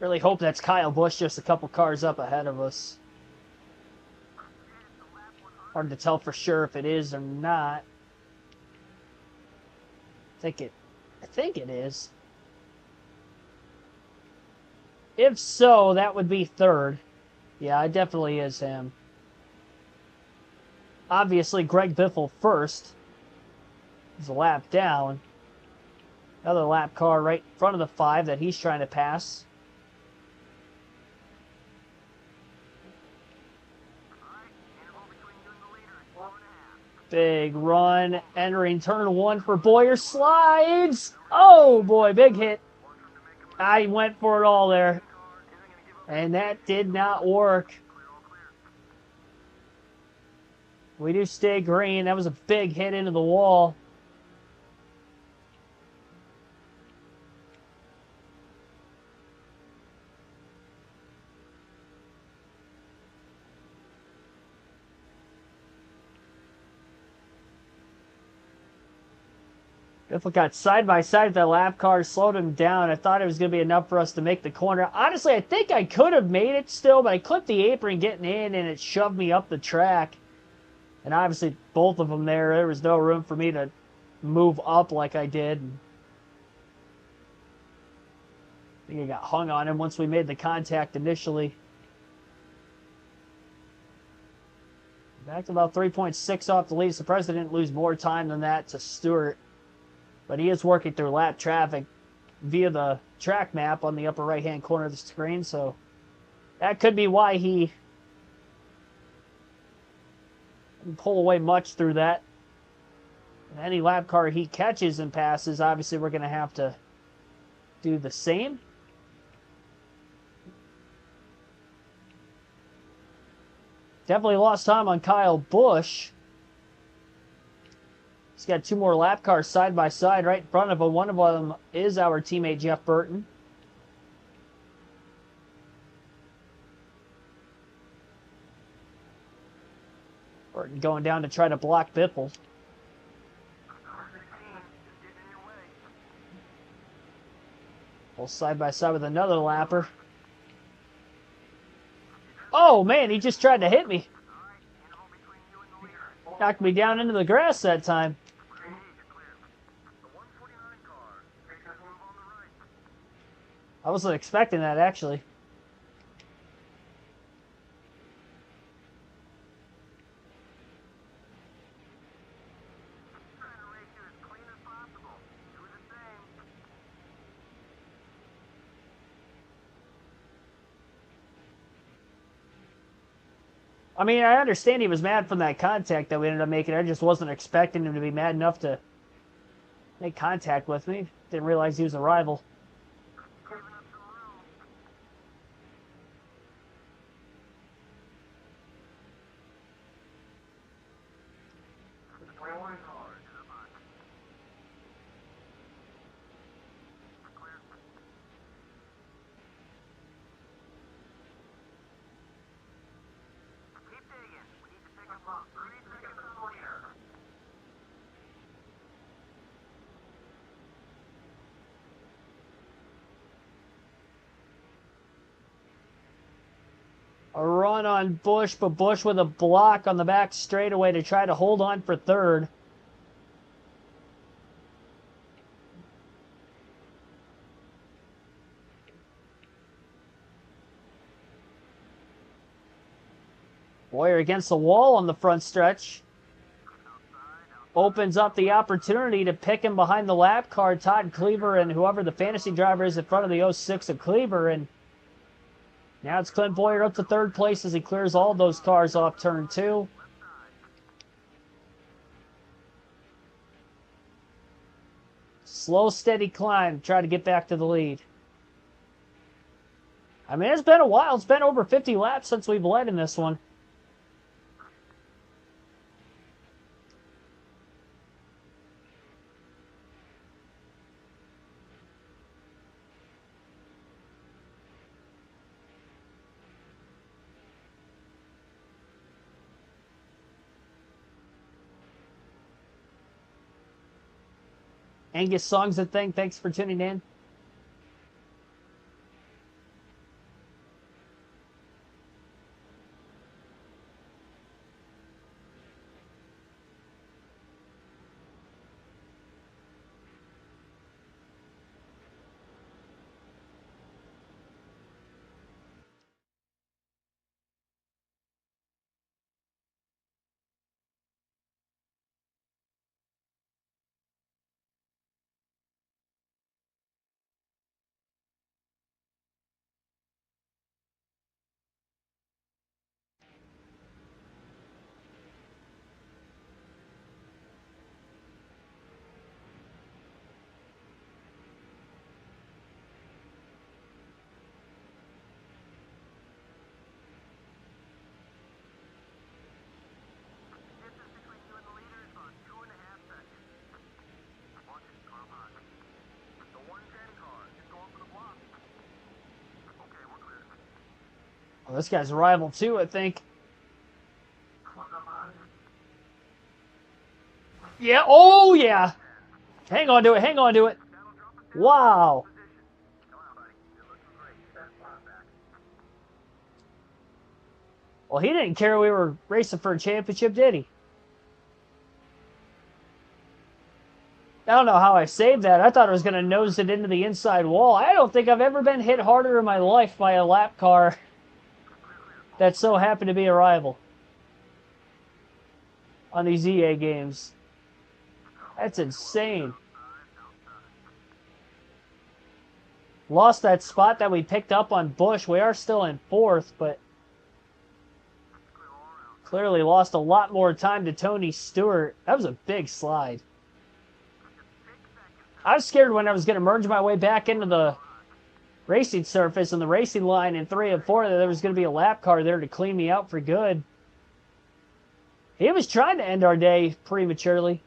S1: Really hope that's Kyle Busch just a couple cars up ahead of us. Hard to tell for sure if it is or not. I think it is. If so, that would be third. Yeah, it definitely is him. Obviously, Greg Biffle first. He's a lap down. Another lap car right in front of the 5 that he's trying to pass. Big run, entering turn 1 for Boyer. Slides! Oh boy, big hit. I went for it all there. And that did not work. We do stay green. That was a big hit into the wall. Biffle got side by side with that lap car, slowed him down. I thought it was going to be enough for us to make the corner. Honestly, I think I could have made it still, but I clipped the apron getting in, and it shoved me up the track. And obviously, both of them there was no room for me to move up like I did. I think I got hung on him once we made the contact initially. Back to about 3.6 off the lead. So President didn't lose more time than that to Stewart. But he is working through lap traffic via the track map on the upper right-hand corner of the screen. So that could be why he didn't pull away much through that. And any lap car he catches and passes, obviously we're going to have to do the same. Definitely lost time on Kyle Busch. He's got 2 more lap cars side by side right in front of him. One of them is our teammate Jeff Burton. Burton going down to try to block Biffle. Both side by side with another lapper. Oh man, he just tried to hit me. Knocked me down into the grass that time. I wasn't expecting that, actually. I mean, I understand he was mad from that contact that we ended up making. I just wasn't expecting him to be mad enough to make contact with me. Didn't realize he was a rival. A run on Busch, but Busch with a block on the back straightaway to try to hold on for third. Boyer against the wall on the front stretch. Opens up the opportunity to pick him behind the lap car, Todd Cleaver, and whoever the fantasy driver is in front of the 06 of Cleaver. And now it's Clint Boyer up to third place as he clears all those cars off turn 2. Slow, steady climb. Try to get back to the lead. I mean, it's been a while. It's been over 50 laps since we've led in this one. Angus Songs and Thing, thanks for tuning in. Well, this guy's a rival too, I think. Yeah, oh yeah. Hang on to it, hang on to it. Wow. Well, he didn't care we were racing for a championship, did he? I don't know how I saved that. I thought I was going to nose it into the inside wall. I don't think I've ever been hit harder in my life by a lap car that so happened to be a rival on these EA games. That's insane. Lost that spot that we picked up on Busch. We are still in 4th, but clearly lost a lot more time to Tony Stewart. That was a big slide. I was scared when I was going to merge my way back into the racing surface and the racing line in 3 and 4 that there was going to be a lap car there to clean me out for good. He was trying to end our day prematurely.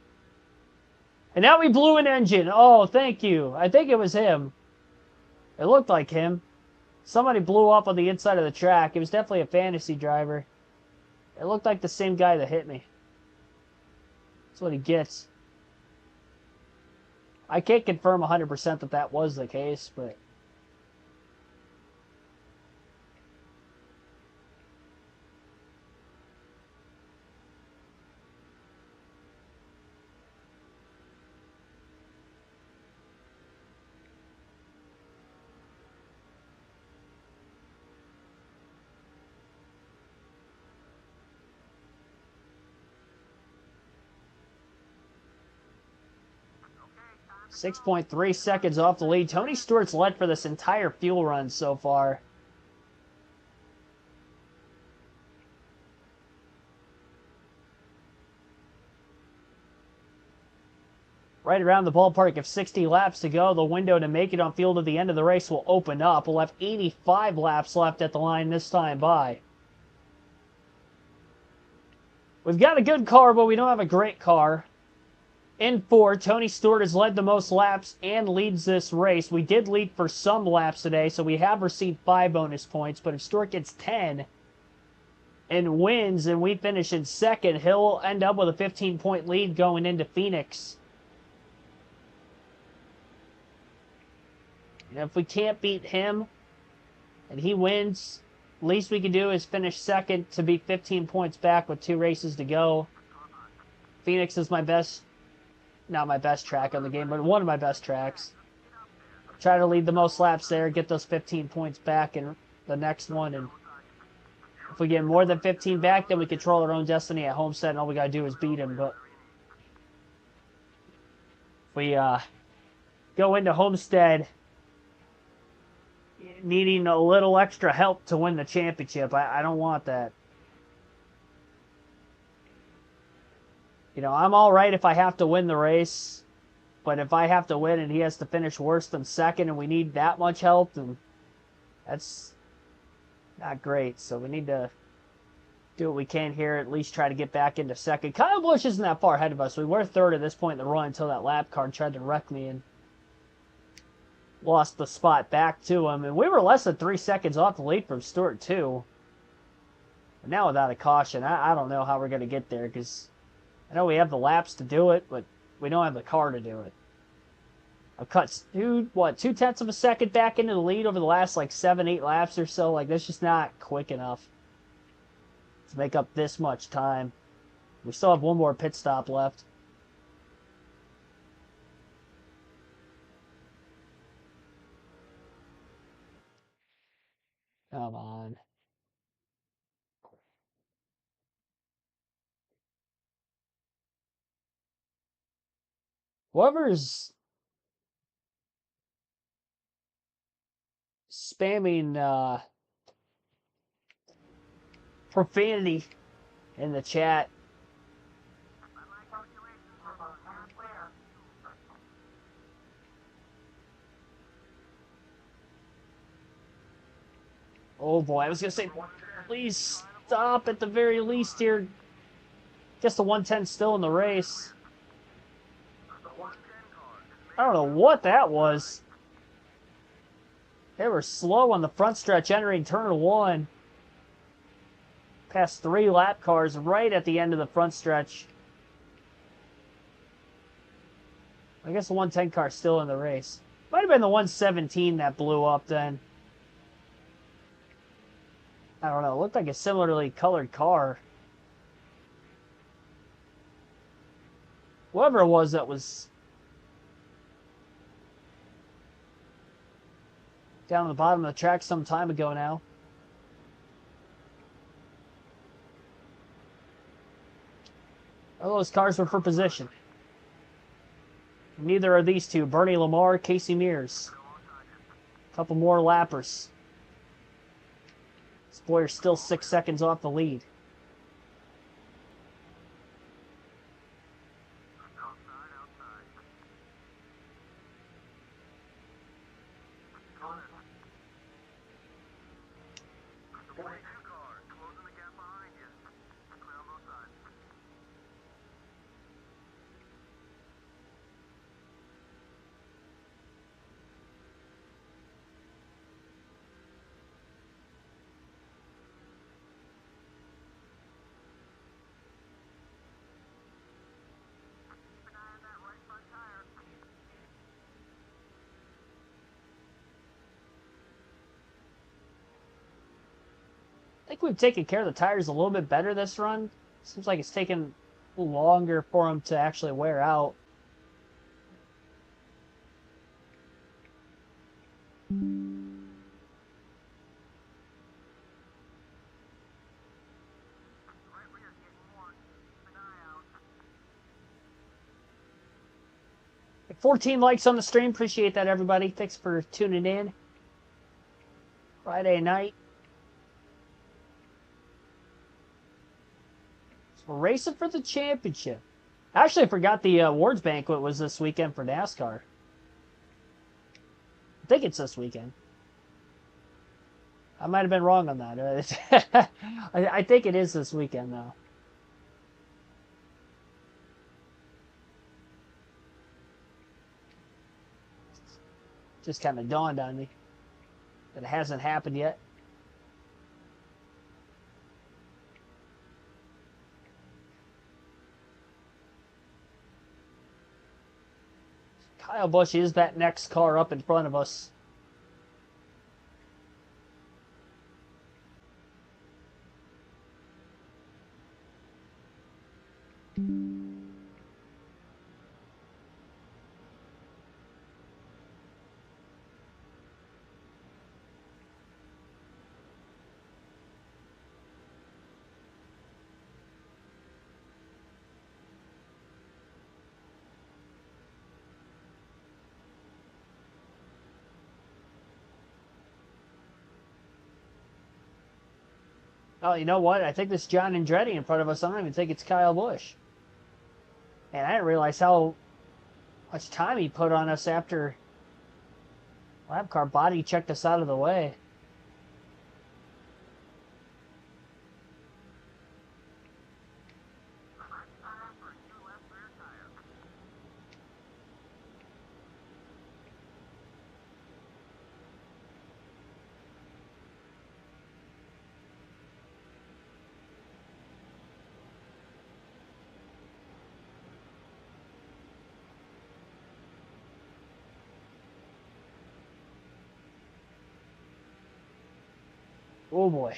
S1: And now we blew an engine. Oh, thank you. I think it was him. It looked like him. Somebody blew up on the inside of the track. It was definitely a fantasy driver. It looked like the same guy that hit me. That's what he gets. I can't confirm 100% that that was the case, but... 6.3 seconds off the lead. Tony Stewart's led for this entire fuel run so far. Right around the ballpark of 60 laps to go. The window to make it on field at the end of the race will open up. We'll have 85 laps left at the line this time by. We've got a good car, but we don't have a great car. In 4, Tony Stewart has led the most laps and leads this race. We did lead for some laps today, so we have received 5 bonus points. But if Stewart gets 10 and wins and we finish in 2nd, he'll end up with a 15-point lead going into Phoenix. And if we can't beat him and he wins, least we can do is finish 2nd to be 15 points back with 2 races to go. Phoenix is my best... not my best track on the game, but one of my best tracks. Try to lead the most laps there, get those 15 points back in the next one, and if we get more than 15 back, then we control our own destiny at Homestead, and all we gotta do is beat him. But if we go into Homestead needing a little extra help to win the championship, I don't want that. You know, I'm all right if I have to win the race, but if I have to win and he has to finish worse than 2nd and we need that much help, then that's not great. So we need to do what we can here, at least try to get back into 2nd. Kyle Busch isn't that far ahead of us. We were 3rd at this point in the run until that lap car tried to wreck me and lost the spot back to him. And we were less than 3 seconds off the lead from Stewart, too. But now without a caution, I don't know how we're going to get there, because I know we have the laps to do it, but we don't have the car to do it. I've cut 2/10 of a second back into the lead over the last like 7-8 laps or so. Like, that's just not quick enough to make up this much time. We still have one more pit stop left. Come on. Whoever's spamming profanity in the chat. Oh boy, I was going to say, please stop at the very least here. Guess the 110's still in the race. I don't know what that was. They were slow on the front stretch entering turn 1. Passed 3 lap cars right at the end of the front stretch. I guess the 110 car is still in the race. Might have been the 117 that blew up then. I don't know. It looked like a similarly colored car. Whoever it was that was down on the bottom of the track some time ago now. All those cars were for position. Neither are these two. Bernie Lamar, Casey Mears. A couple more lappers. Boyer's still 6 seconds off the lead. I think we've taken care of the tires a little bit better this run. Seems like it's taken longer for them to actually wear out. Like 14 likes on the stream. Appreciate that, everybody. Thanks for tuning in. Friday night. We're racing for the championship. Actually, I forgot the awards banquet was this weekend for NASCAR. I think it's this weekend. I might have been wrong on that. I think it is this weekend, though. Just kind of dawned on me that it hasn't happened yet. Kyle Busch is that next car up in front of us. Oh, you know what? I think this John Andretti in front of us, I don't even think it's Kyle Busch. And I didn't realize how much time he put on us after lap car body checked us out of the way. Oh boy.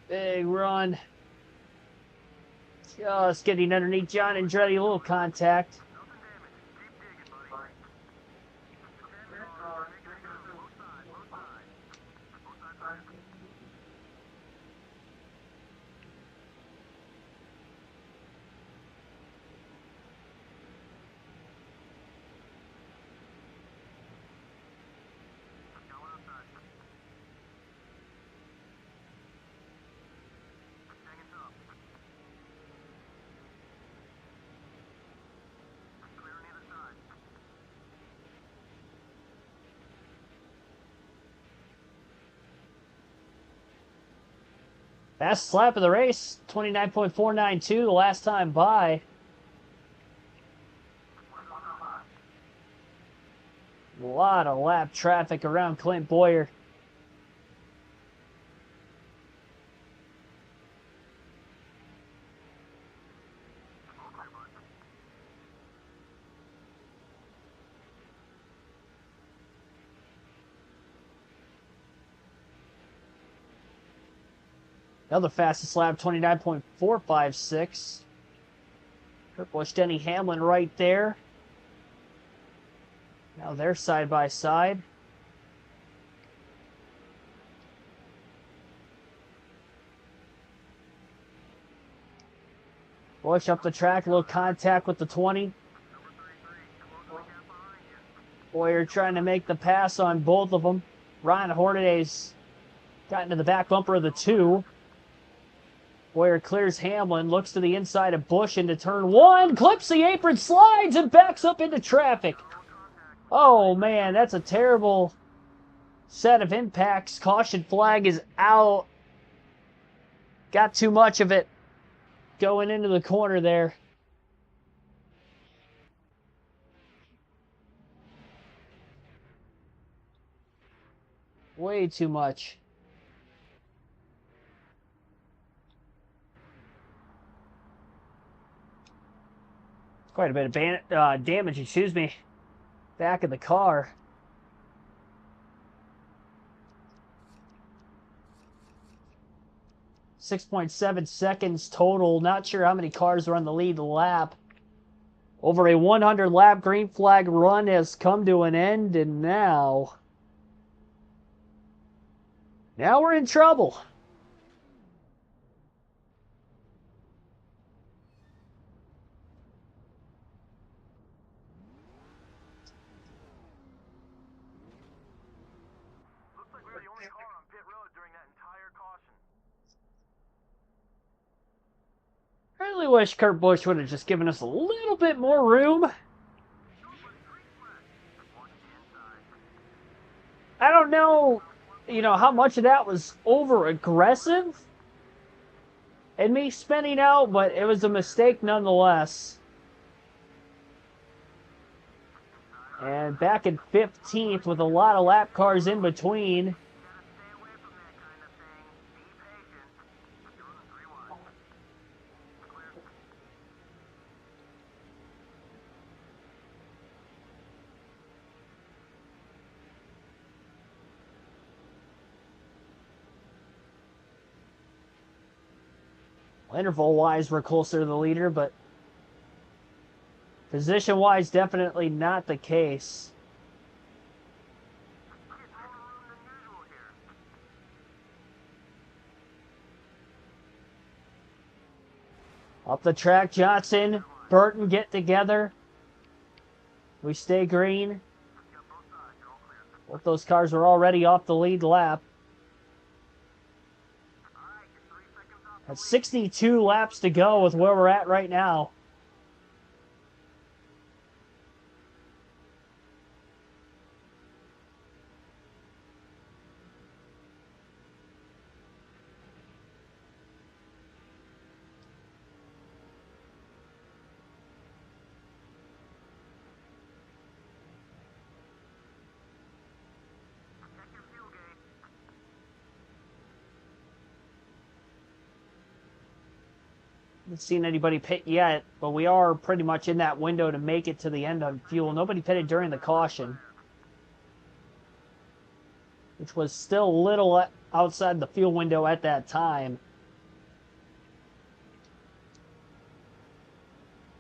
S1: Big run. Just getting underneath John Andretti, a little contact. Fastest lap of the race, 29.492 the last time by. A lot of lap traffic around Clint Boyer. Another fastest lap, 29.456. Kurt Busch, Denny Hamlin right there. Now they're side by side. Busch up the track, a little contact with the 20. Boyer trying to make the pass on both of them. Ryan Hornaday's got into the back bumper of the 2. Boyer clears Hamlin, looks to the inside of Busch into turn 1, clips the apron, slides, and backs up into traffic. Oh, man, that's a terrible set of impacts. Caution flag is out. Got too much of it going into the corner there. Way too much. Quite a bit of damage, excuse me, back of the car. .7 seconds total. Not sure how many cars are on the lead lap. Over a 100 lap green flag run has come to an end, and now we're in trouble.
S2: Looks like we were the only car on pit road during that entire caution.
S1: I really wish Kurt Busch would have just given us a little bit more room. I don't know, how much of that was over-aggressive and me spinning out, but it was a mistake nonetheless. And back in 15th with a lot of lap cars in between. Interval-wise, we're closer to the leader, but position-wise, definitely not the case. Up the track, Johnson, Burton get together. We stay green. Both those cars are already off the lead lap. That's 62 laps to go with where we're at right now. Haven't seen anybody pit yet, but we are pretty much in that window to make it to the end on fuel. Nobody pitted during the caution, which was still a little outside the fuel window at that time.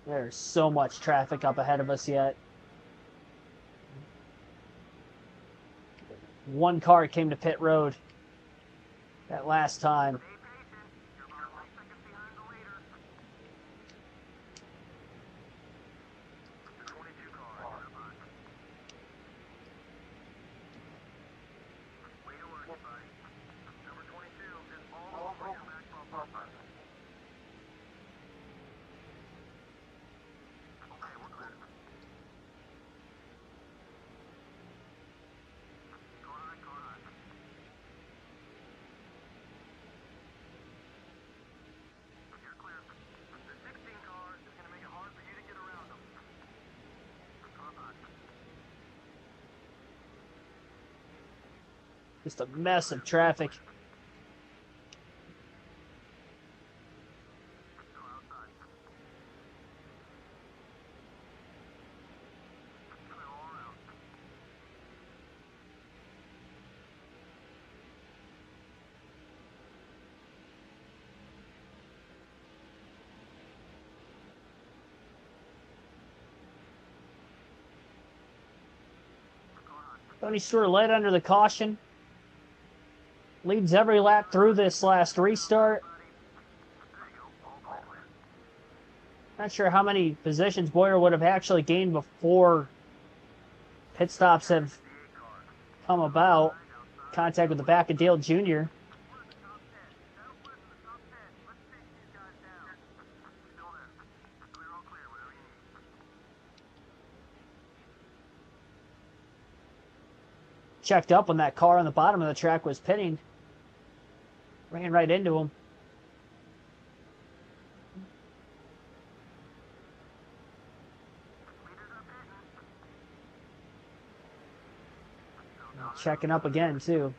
S1: There's so much traffic up ahead of us yet. One car came to pit road that last time. Just a mess of traffic. Tony Stewart led under the caution. Leads every lap through this last restart. Not sure how many positions Boyer would have actually gained before pit stops have come about. Contact with the back of Dale Jr. Checked up when that car on the bottom of the track was pitting. Ran right into him. Checking up again, too.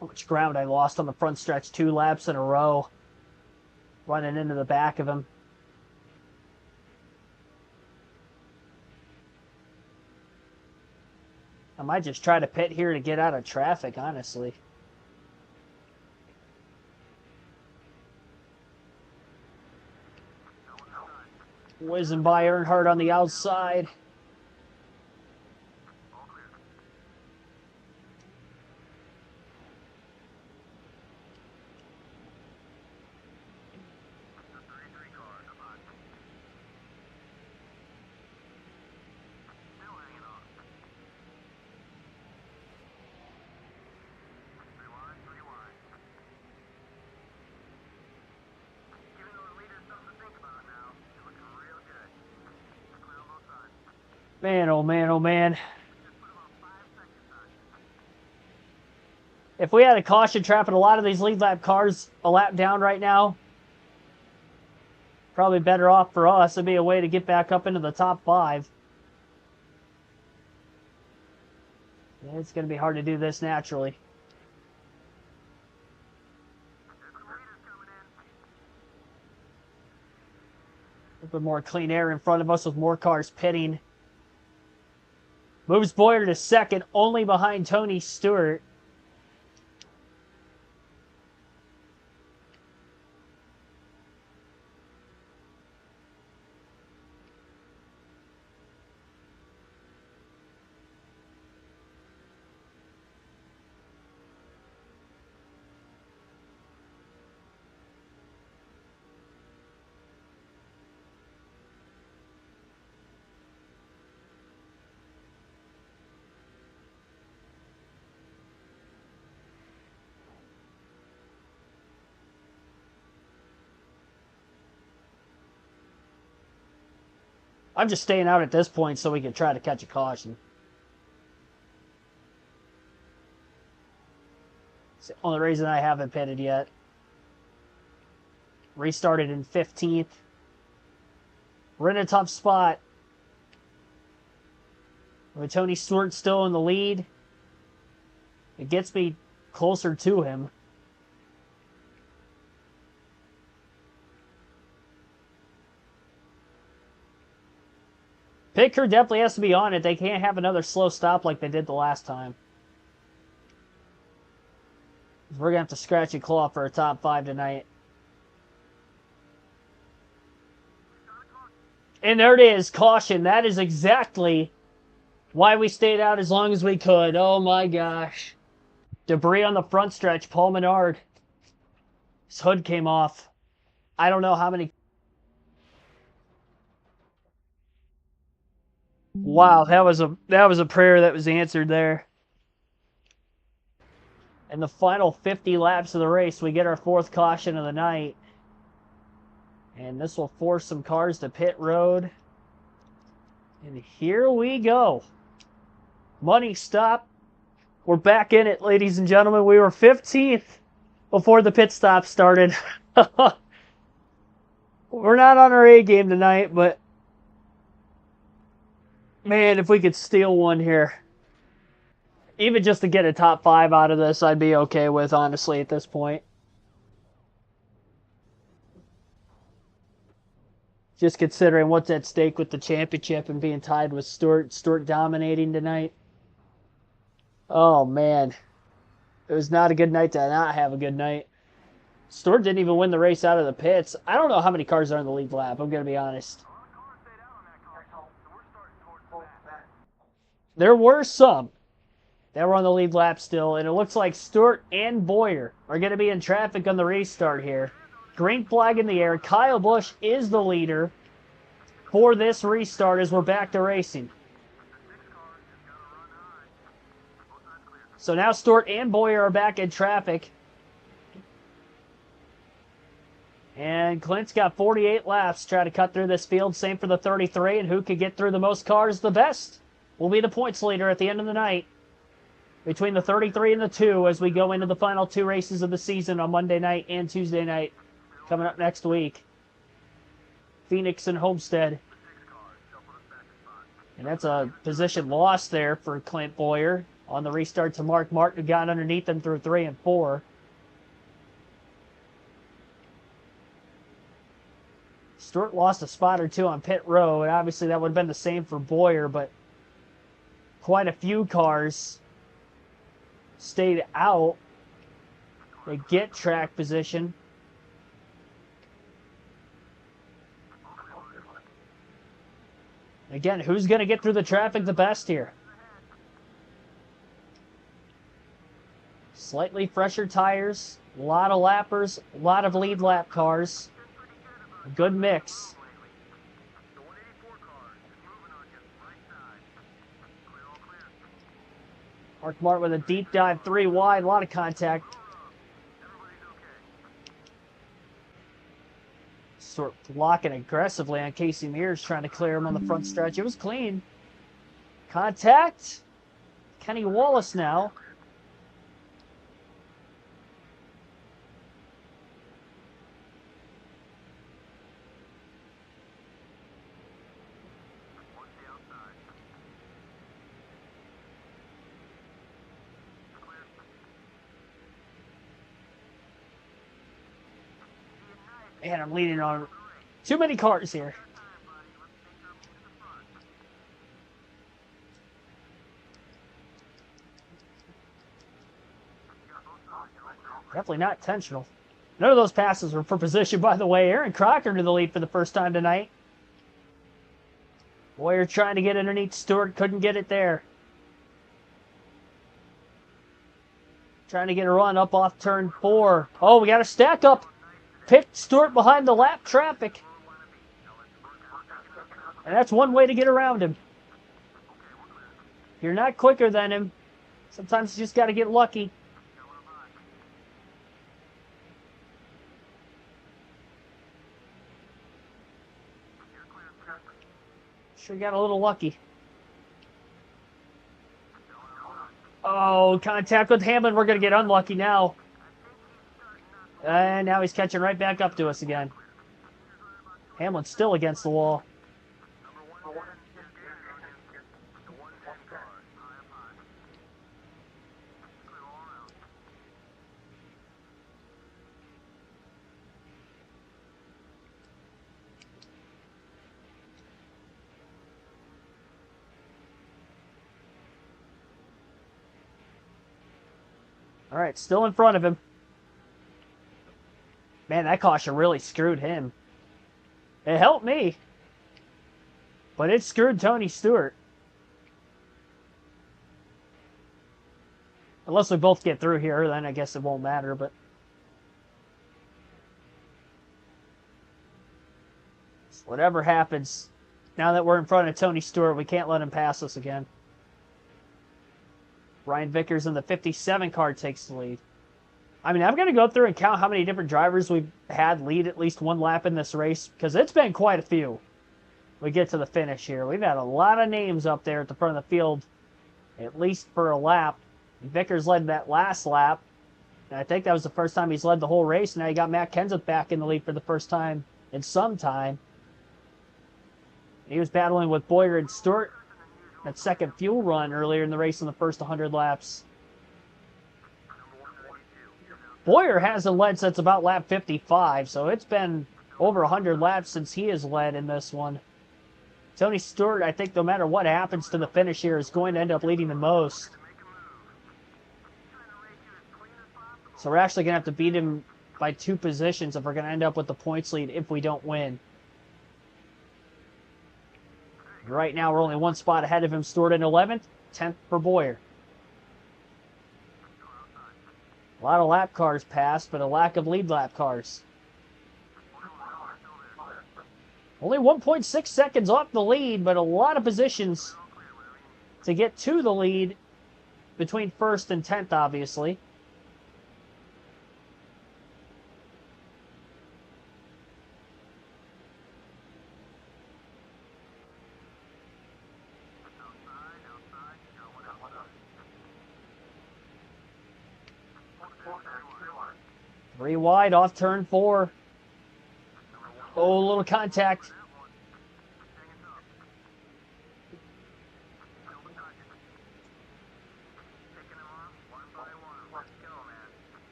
S1: How much ground I lost on the front stretch 2 laps in a row. Running into the back of him. I might just try to pit here to get out of traffic, honestly. Whizzing by Earnhardt on the outside. Man, oh man, oh man. If we had a caution trap and a lot of these lead lap cars a lap down right now, probably better off for us. It'd be a way to get back up into the top 5. Yeah, it's going to be hard to do this naturally. A little bit more clean air in front of us with more cars pitting. Moves Boyer to second, only behind Tony Stewart. I'm just staying out at this point so we can try to catch a caution. It's the only reason I haven't pitted yet. Restarted in 15th. We're in a tough spot. With Tony Stewart still in the lead, it gets me closer to him. Pit crew definitely has to be on it. They can't have another slow stop like they did the last time. We're going to have to scratch and claw for a top 5 tonight. And there it is, caution. That is exactly why we stayed out as long as we could. Oh my gosh. Debris on the front stretch. Paul Menard. His hood came off. I don't know how many. Wow, that was a prayer that was answered there. In the final 50 laps of the race, we get our 4th caution of the night. And this will force some cars to pit road. And here we go. Money stop. We're back in it, ladies and gentlemen. We were 15th before the pit stop started. We're not on our A game tonight, but man, if we could steal one here, even just to get a top 5 out of this, I'd be okay with, honestly, at this point. Just considering what's at stake with the championship and being tied with Stewart. Stewart dominating tonight. Oh, man. It was not a good night to not have a good night. Stewart didn't even win the race out of the pits. I don't know how many cars are in the lead lap, I'm going to be honest. There were some that were on the lead lap still, and it looks like Stewart and Boyer are going to be in traffic on the restart here. Green flag in the air. Kyle Busch is the leader for this restart as we're back to racing. So now Stewart and Boyer are back in traffic. And Clint's got 48 laps, trying to cut through this field. Same for the 33, and who can get through the most cars the best will be the points leader at the end of the night. Between the 33 and the 2 as we go into the final 2 races of the season on Monday night and Tuesday night coming up next week. Phoenix and Homestead. And that's a position lost there for Clint Boyer on the restart to Mark Martin, who got underneath him through 3 and 4. Stewart lost a spot or 2 on pit row, and obviously that would have been the same for Boyer, but quite a few cars stayed out. They get track position. Again, who's going to get through the traffic the best here? Slightly fresher tires, a lot of lappers, a lot of lead lap cars. A good mix. Mark Martin with a deep dive 3 wide, a lot of contact. Sort of blocking aggressively on Casey Mears, trying to clear him on the front stretch. It was clean. Contact. Kenny Wallace now. Man, I'm leaning on too many cars here. Definitely not intentional. None of those passes were for position, by the way. Aaron Crocker to the lead for the first time tonight. Boyer trying to get underneath Stewart. Couldn't get it there. Trying to get a run up off turn 4. Oh, we got a stack up. Picked Stewart behind the lap traffic. And that's one way to get around him. If you're not quicker than him, sometimes you just got to get lucky. Sure got a little lucky. Oh, contact with Hamlin. We're going to get unlucky now. And now he's catching right back up to us again. Hamlin's still against the wall. All right, still in front of him. Man, that caution really screwed him. It helped me, but it screwed Tony Stewart. Unless we both get through here, then I guess it won't matter, but... whatever happens, now that we're in front of Tony Stewart, we can't let him pass us again. Ryan Vickers in the 57 car takes the lead. I mean, I'm going to go through and count how many different drivers we've had lead at least one lap in this race, because it's been quite a few. We get to the finish here. We've had a lot of names up there at the front of the field, at least for a lap. Vickers led that last lap, and I think that was the first time he's led the whole race. Now you got Matt Kenseth back in the lead for the first time in some time. He was battling with Boyer and Stewart that second fuel run earlier in the race in the first 100 laps. Boyer hasn't led since about lap 55, so it's been over 100 laps since he has led in this one. Tony Stewart, I think no matter what happens to the finish here, is going to end up leading the most. So we're actually going to have to beat him by 2 positions if we're going to end up with the points lead if we don't win. Right now, we're only 1 spot ahead of him. Stewart in 11th, 10th for Boyer. A lot of lap cars passed, but a lack of lead lap cars. Only 1.6 seconds off the lead, but a lot of positions to get to the lead between 1st and 10th, obviously. Three wide off turn 4. Oh, a little contact.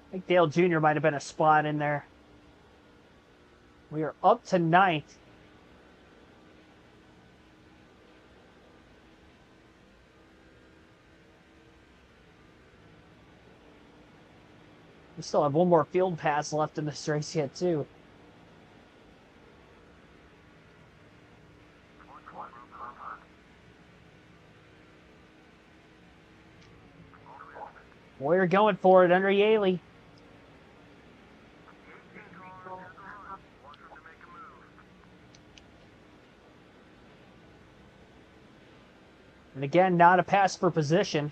S1: I think Dale Jr. might have been a spot in there. We are up to 9th. We still have 1 more field pass left in this race yet, too. Boyer going for it under Yaley. And again, not a pass for position.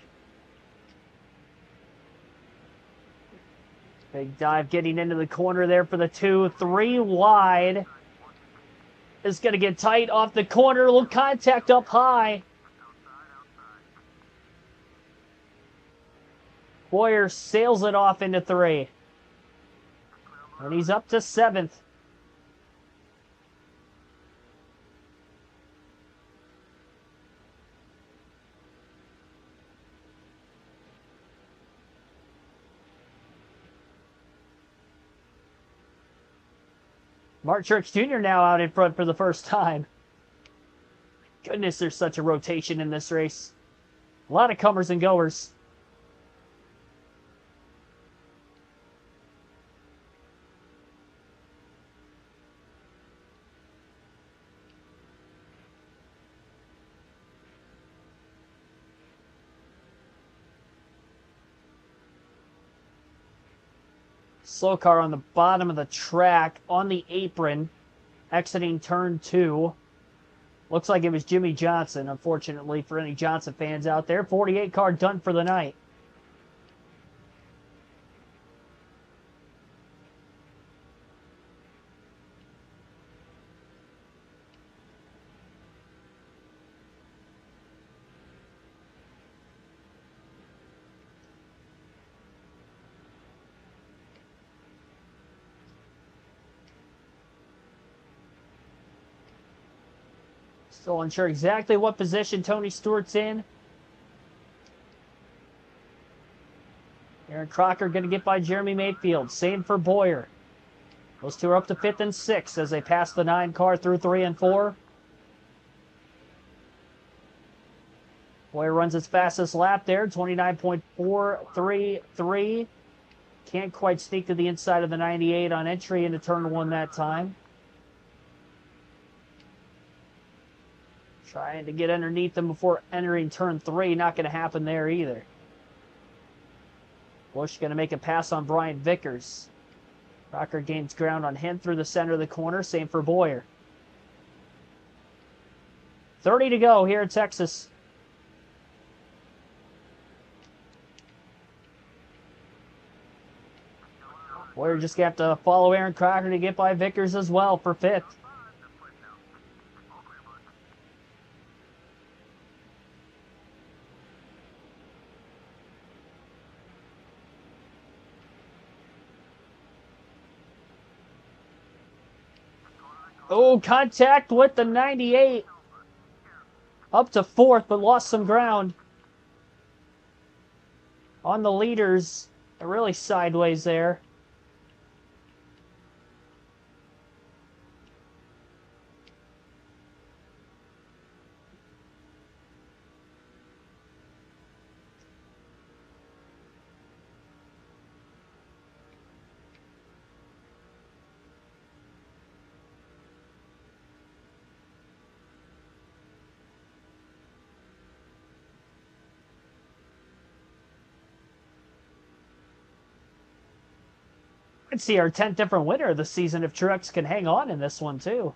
S1: Big dive getting into the corner there for the 2. 3 wide. Is going to get tight off the corner. A little contact up high. Boyer sails it off into 3. And he's up to 7th. Mark Truex Jr. now out in front for the first time. Goodness, there's such a rotation in this race. A lot of comers and goers. Slow car on the bottom of the track, on the apron, exiting turn 2. Looks like it was Jimmy Johnson, unfortunately, for any Johnson fans out there. 48 car done for the night. Still unsure exactly what position Tony Stewart's in. Aaron Crocker going to get by Jeremy Mayfield. Same for Boyer. Those two are up to 5th and 6th as they pass the 9 car through 3 and 4. Boyer runs his fastest lap there, 29.433. Can't quite sneak to the inside of the 98 on entry into turn 1 that time. Trying to get underneath them before entering turn 3. Not going to happen there either. Busch going to make a pass on Brian Vickers. Crocker gains ground on him through the center of the corner. Same for Boyer. 30 to go here in Texas. Boyer just got to follow Aaron Crocker to get by Vickers as well for 5th. Oh, contact with the 98. Up to fourth, but lost some ground. On the leaders, really sideways there. I'd see our 10th different winner of the season if Truex can hang on in this one, too.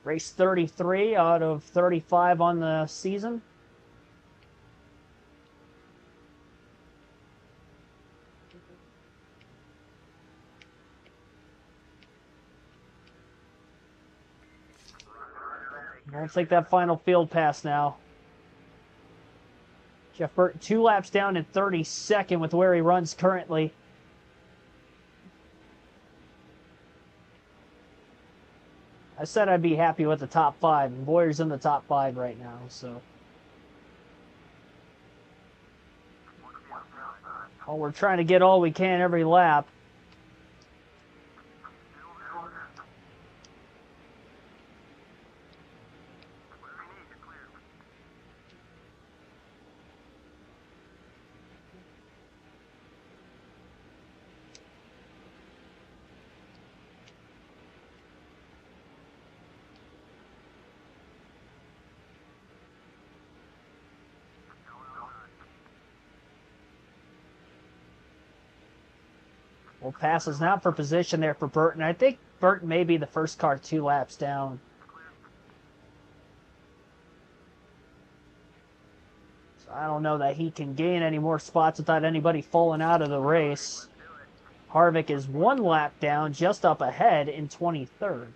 S1: Race 33 out of 35 on the season. I'll take that final field pass now. Jeff Burton 2 laps down in 32nd with where he runs currently. I said I'd be happy with the top 5, and Boyer's in the top 5 right now, so. Oh, we're trying to get all we can every lap. Well, passes now for position there for Burton. I think Burton may be the first car 2 laps down. So I don't know that he can gain any more spots without anybody falling out of the race. Harvick is 1 lap down, just up ahead in 23rd.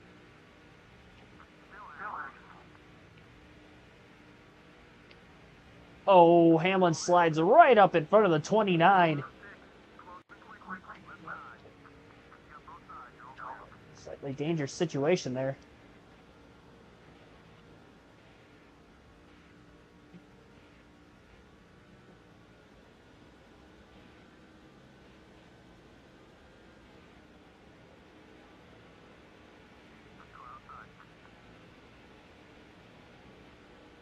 S1: Oh, Hamlin slides right up in front of the 29. Slightly dangerous situation there.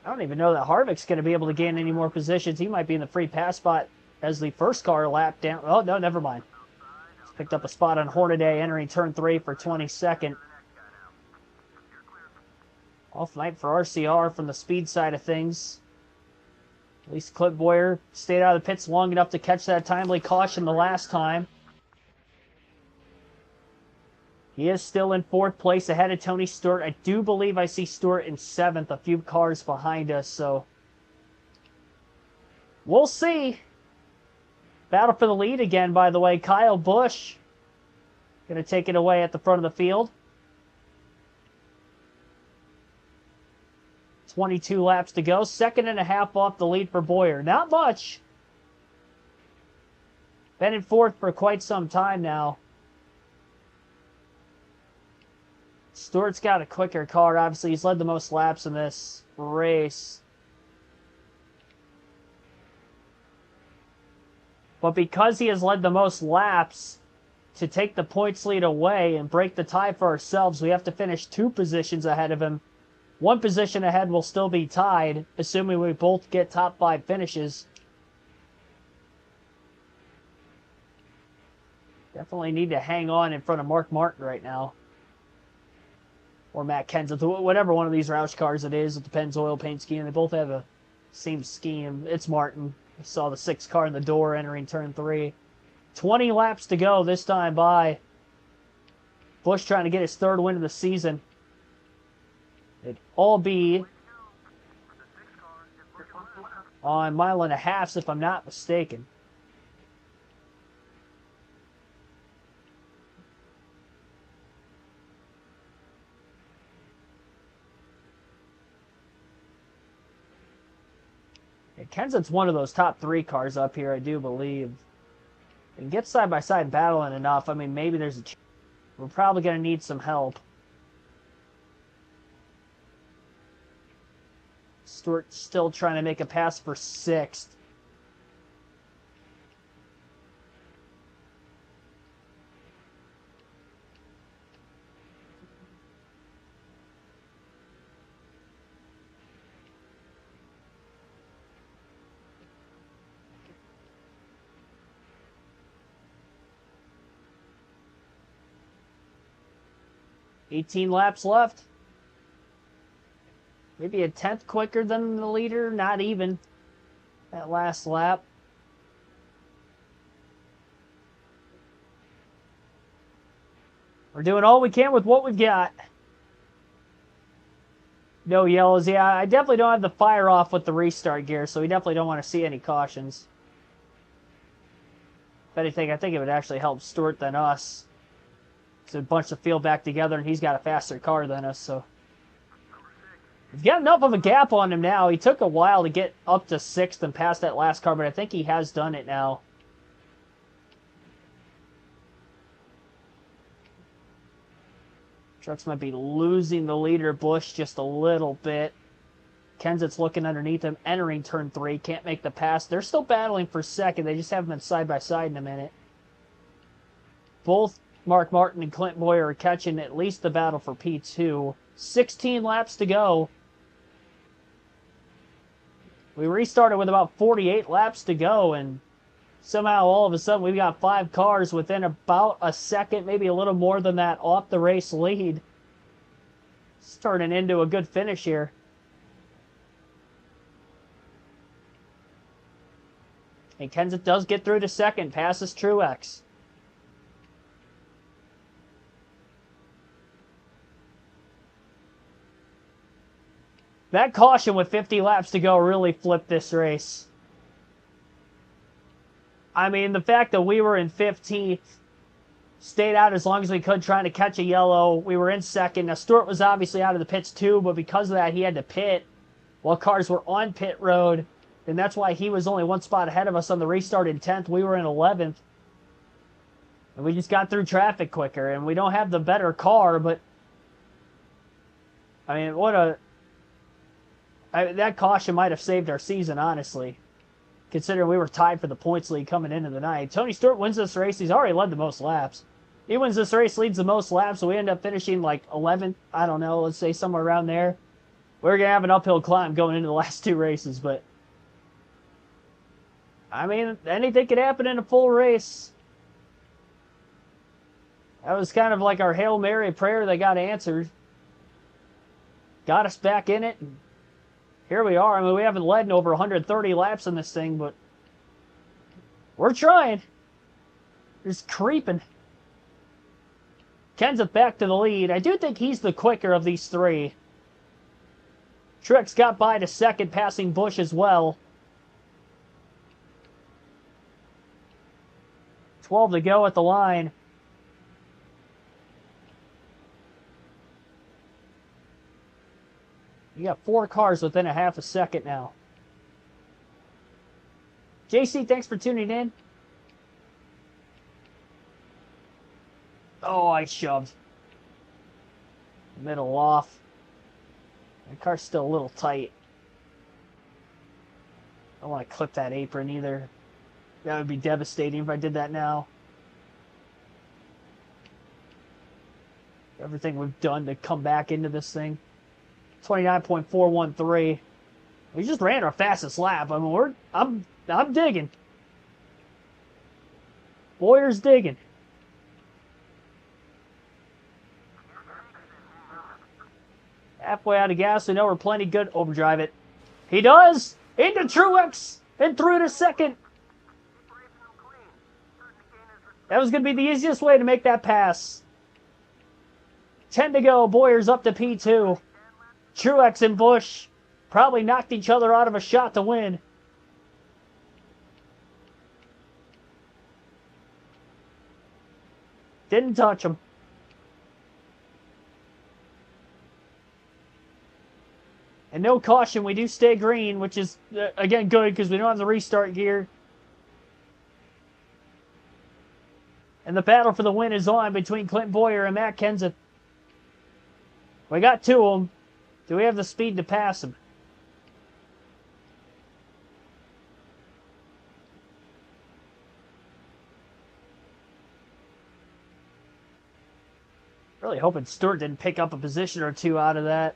S1: I don't even know that Harvick's going to be able to gain any more positions. He might be in the free pass spot as the first car lap down. Oh, no, never mind. He's picked up a spot on Hornaday entering turn 3 for 22nd. Off night for RCR from the speed side of things. At least Clint Boyer stayed out of the pits long enough to catch that timely caution the last time. He is still in 4th place ahead of Tony Stewart. I do believe I see Stewart in 7th, a few cars behind us, so we'll see. Battle for the lead again, by the way. Kyle Busch going to take it away at the front of the field. 22 laps to go. 2.5 off the lead for Boyer. Not much. Been in 4th for quite some time now. Stewart's got a quicker car. Obviously, he's led the most laps in this race. But because he has led the most laps, to take the points lead away and break the tie for ourselves, we have to finish 2 positions ahead of him. 1 position ahead will still be tied, assuming we both get top 5 finishes. Definitely need to hang on in front of Mark Martin right now. Or Matt Kenseth, whatever one of these Roush cars it is. It depends oil paint scheme. They both have the same scheme. It's Martin. I saw the 6th car in the door entering turn 3. 20 laps to go this time by. Busch trying to get his 3rd win of the season. It'd all be on 1.5 miles, if I'm not mistaken. Kenseth's one of those top 3 cars up here, I do believe. And get side-by-side battling enough. I mean, maybe there's a chance. We're probably going to need some help. Stewart still trying to make a pass for 6th. $18 laps left. Maybe a 10th quicker than the leader. Not even. That last lap. We're doing all we can with what we've got. No yellows. Yeah, I definitely don't have the fire off with the restart gear, so we definitely don't want to see any cautions. If anything, I think it would actually help Stewart than us. To bunch the field back together, and he's got a faster car than us, so we've got enough of a gap on him now. He took a while to get up to 6th and past that last car, but I think he has done it now. Trucks might be losing the leader, Busch, just a little bit. Kenseth's looking underneath him, entering turn 3, can't make the pass. They're still battling for 2nd. They just haven't been side by side in a minute. Both Mark Martin and Clint Boyer are catching at least the battle for P2. 16 laps to go. We restarted with about 48 laps to go, and somehow all of a sudden we've got 5 cars within about a second, maybe a little more than that, off the race lead. It's turning into a good finish here. And Kenseth does get through to 2nd, passes Truex. That caution with 50 laps to go really flipped this race. I mean, the fact that we were in 15th, stayed out as long as we could trying to catch a yellow. We were in 2nd. Now, Stewart was obviously out of the pits too, but because of that, he had to pit while cars were on pit road. And that's why he was only 1 spot ahead of us on the restart in 10th. We were in 11th. And we just got through traffic quicker. And we don't have the better car, but I mean, that caution might have saved our season, honestly, considering we were tied for the points lead coming into the night. Tony Stewart wins this race. He's already led the most laps. He wins this race, leads the most laps, so we end up finishing like 11th. I don't know, let's say somewhere around there. We're going to have an uphill climb going into the last 2 races, but I mean, anything could happen in a full race. That was kind of like our Hail Mary prayer that got answered. Got us back in it. And here we are. I mean, we haven't led in over 130 laps in this thing, but we're trying. Just creeping. Kenseth back to the lead. I do think he's the quicker of these 3. Truex got by to 2nd, passing Busch as well. 12 to go at the line. You got 4 cars within a half a second now. JC, thanks for tuning in. Oh, I shoved. Middle off. My car's still a little tight. I don't want to clip that apron either. That would be devastating if I did that now. Everything we've done to come back into this thing. 29.413. We just ran our fastest lap. I mean, I'm digging. Boyer's digging. Halfway out of gas, we know we're plenty good. Overdrive it. He does! Into Truex! And through to 2nd. That was going to be the easiest way to make that pass. 10 to go. Boyer's up to P2. Truex and Busch probably knocked each other out of a shot to win. Didn't touch him. And no caution. We do stay green, which is, again, good because we don't have the restart gear. And the battle for the win is on between Clint Boyer and Matt Kenseth. We got two of them. Do we have the speed to pass him? Really hoping Stewart didn't pick up a position or two out of that.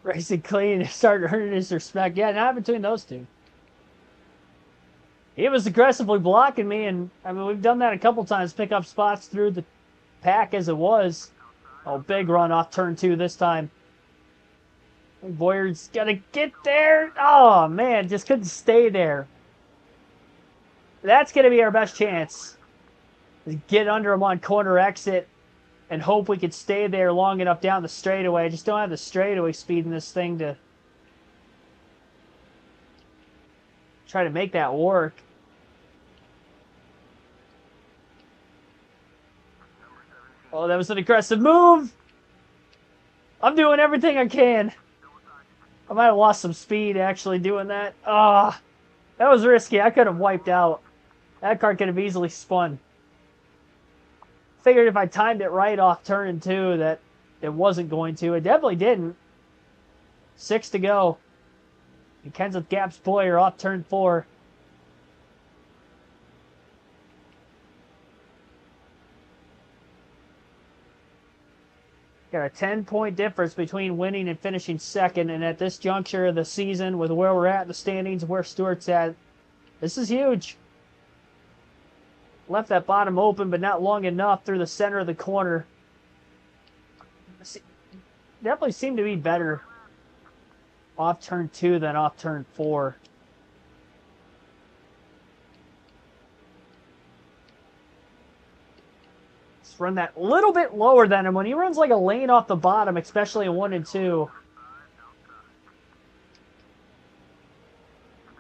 S1: Racing clean, started earning his respect. Yeah, not between those two. He was aggressively blocking me, and I mean, we've done that a couple times, pick up spots through the pack as it was. Oh, big run off turn 2 this time. Boyer's got to get there. Oh, man, just couldn't stay there. That's going to be our best chance. Is get under him on corner exit and hope we could stay there long enough down the straightaway. I just don't have the straightaway speed in this thing to try to make that work. Oh, that was an aggressive move. I'm doing everything I can. I might have lost some speed actually doing that. Ah, that was risky. I could have wiped out. That car could have easily spun. Figured if I timed it right off turn 2 that it wasn't going to. It definitely didn't. 6 to go. And Kenseth gaps Boyer off turn 4. Got a 10-point difference between winning and finishing second, and at this juncture of the season, with where we're at in the standings, where Stewart's at, this is huge. Left that bottom open, but not long enough through the center of the corner. Definitely seemed to be better off turn 2 than off turn 4. Let's run that a little bit lower than him. When he runs like a lane off the bottom, especially in 1 and 2.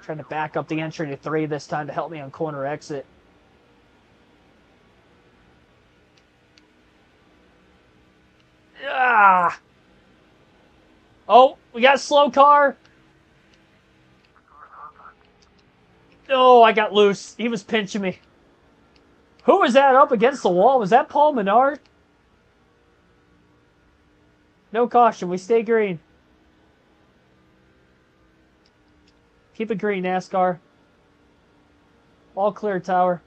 S1: Trying to back up the entry to 3 this time to help me on corner exit. Ah! Oh, we got a slow car. Oh, I got loose. He was pinching me. Who was that up against the wall? Was that Paul Menard? No caution. We stay green. Keep it green, NASCAR. All clear, tower.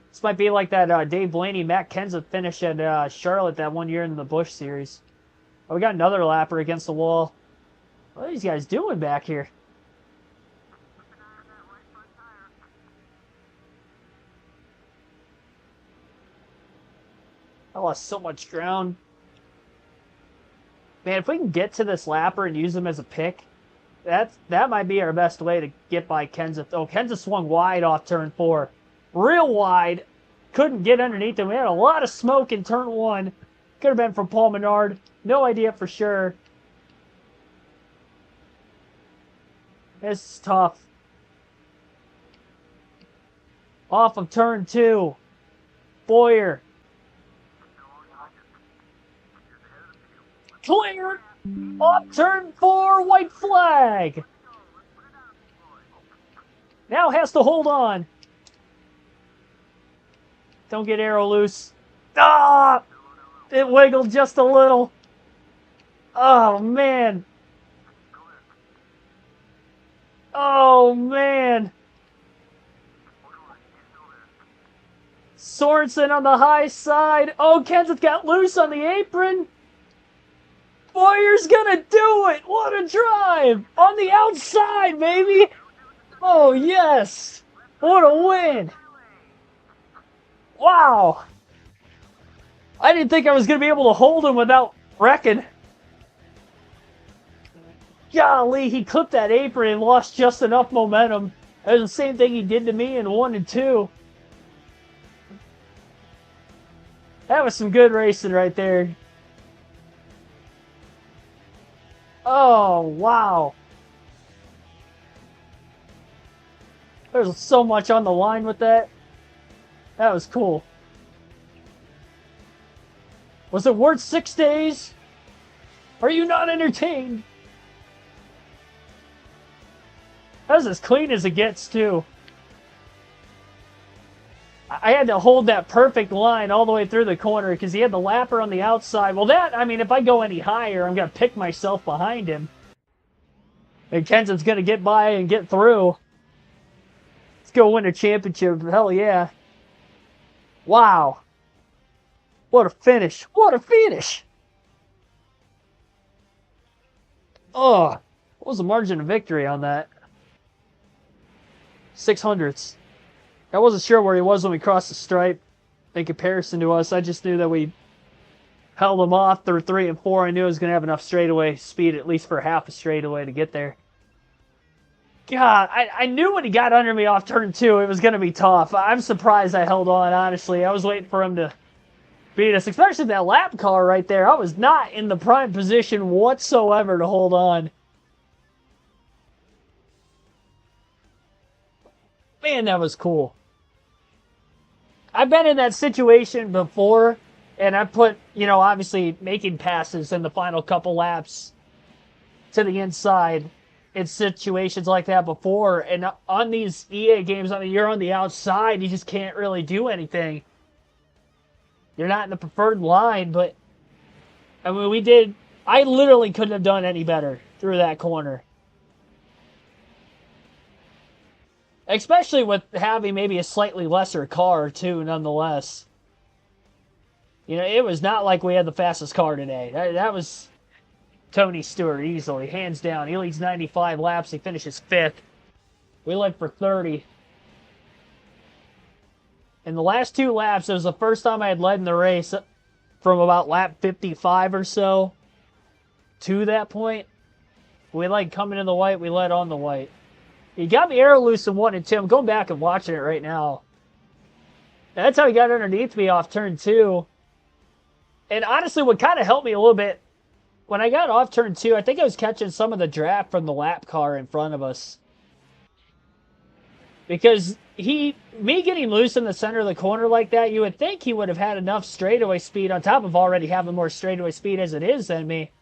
S1: This might be like that Dave Blaney, Matt Kenseth finish at Charlotte that one year in the Busch series. Oh, we got another lapper against the wall. What are these guys doing back here? I lost so much ground. Man, if we can get to this lapper and use him as a pick, that might be our best way to get by Kenseth. Oh, Kenseth swung wide off turn 4. Real wide. Couldn't get underneath him. We had a lot of smoke in turn 1. Could have been from Paul Menard. No idea for sure. This is tough. Off of turn 2. Boyer. Cleared. Off turn 4. White flag. Now has to hold on. Don't get arrow loose. Ah! It wiggled just a little. Oh, man. Oh, man. Sorensen on the high side. Oh, Kenseth got loose on the apron. Boyer's gonna do it. What a drive. On the outside, baby. Oh, yes. What a win. Wow. I didn't think I was going to be able to hold him without wrecking. Golly, he clipped that apron and lost just enough momentum. That was the same thing he did to me in 1 and 2. That was some good racing right there. Oh, wow. There's so much on the line with that. That was cool. Was it worth 6 days? Are you not entertained? That was as clean as it gets, too. I had to hold that perfect line all the way through the corner because he had the lapper on the outside. Well, I mean, if I go any higher, I'm going to pick myself behind him. And Kenson's going to get by and get through. Let's go win a championship. Hell yeah. Wow. What a finish. What a finish. Oh, what was the margin of victory on that? 600ths. I wasn't sure where he was when we crossed the stripe in comparison to us. I just knew that we held him off through 3 and 4. I knew I was going to have enough straightaway speed, at least for half a straightaway, to get there. God, I knew when he got under me off turn 2, it was going to be tough. I'm surprised I held on, honestly. I was waiting for him to beat us, especially that lap car right there. I was not in the prime position whatsoever to hold on. Man, that was cool. I've been in that situation before, and I put, obviously making passes in the final couple laps to the inside in situations like that before. And on these EA games, I mean, you're on the outside, you just can't really do anything. You're not in the preferred line, but I mean, I literally couldn't have done any better through that corner. Especially with having maybe a slightly lesser car, too, nonetheless. It was not like we had the fastest car today. That was Tony Stewart, easily, hands down. He leads 95 laps. He finishes 5th. We led for 30. In the last 2 laps, it was the first time I had led in the race from about lap 55 or so to that point. We coming in the white. We led on the white. He got me arrow loose in 1 and 2. I'm going back and watching it right now. That's how he got underneath me off turn 2. And honestly, what kind of helped me a little bit, when I got off turn 2, I think I was catching some of the draft from the lap car in front of us. Because me getting loose in the center of the corner like that, you would think he would have had enough straightaway speed on top of already having more straightaway speed as it is than me,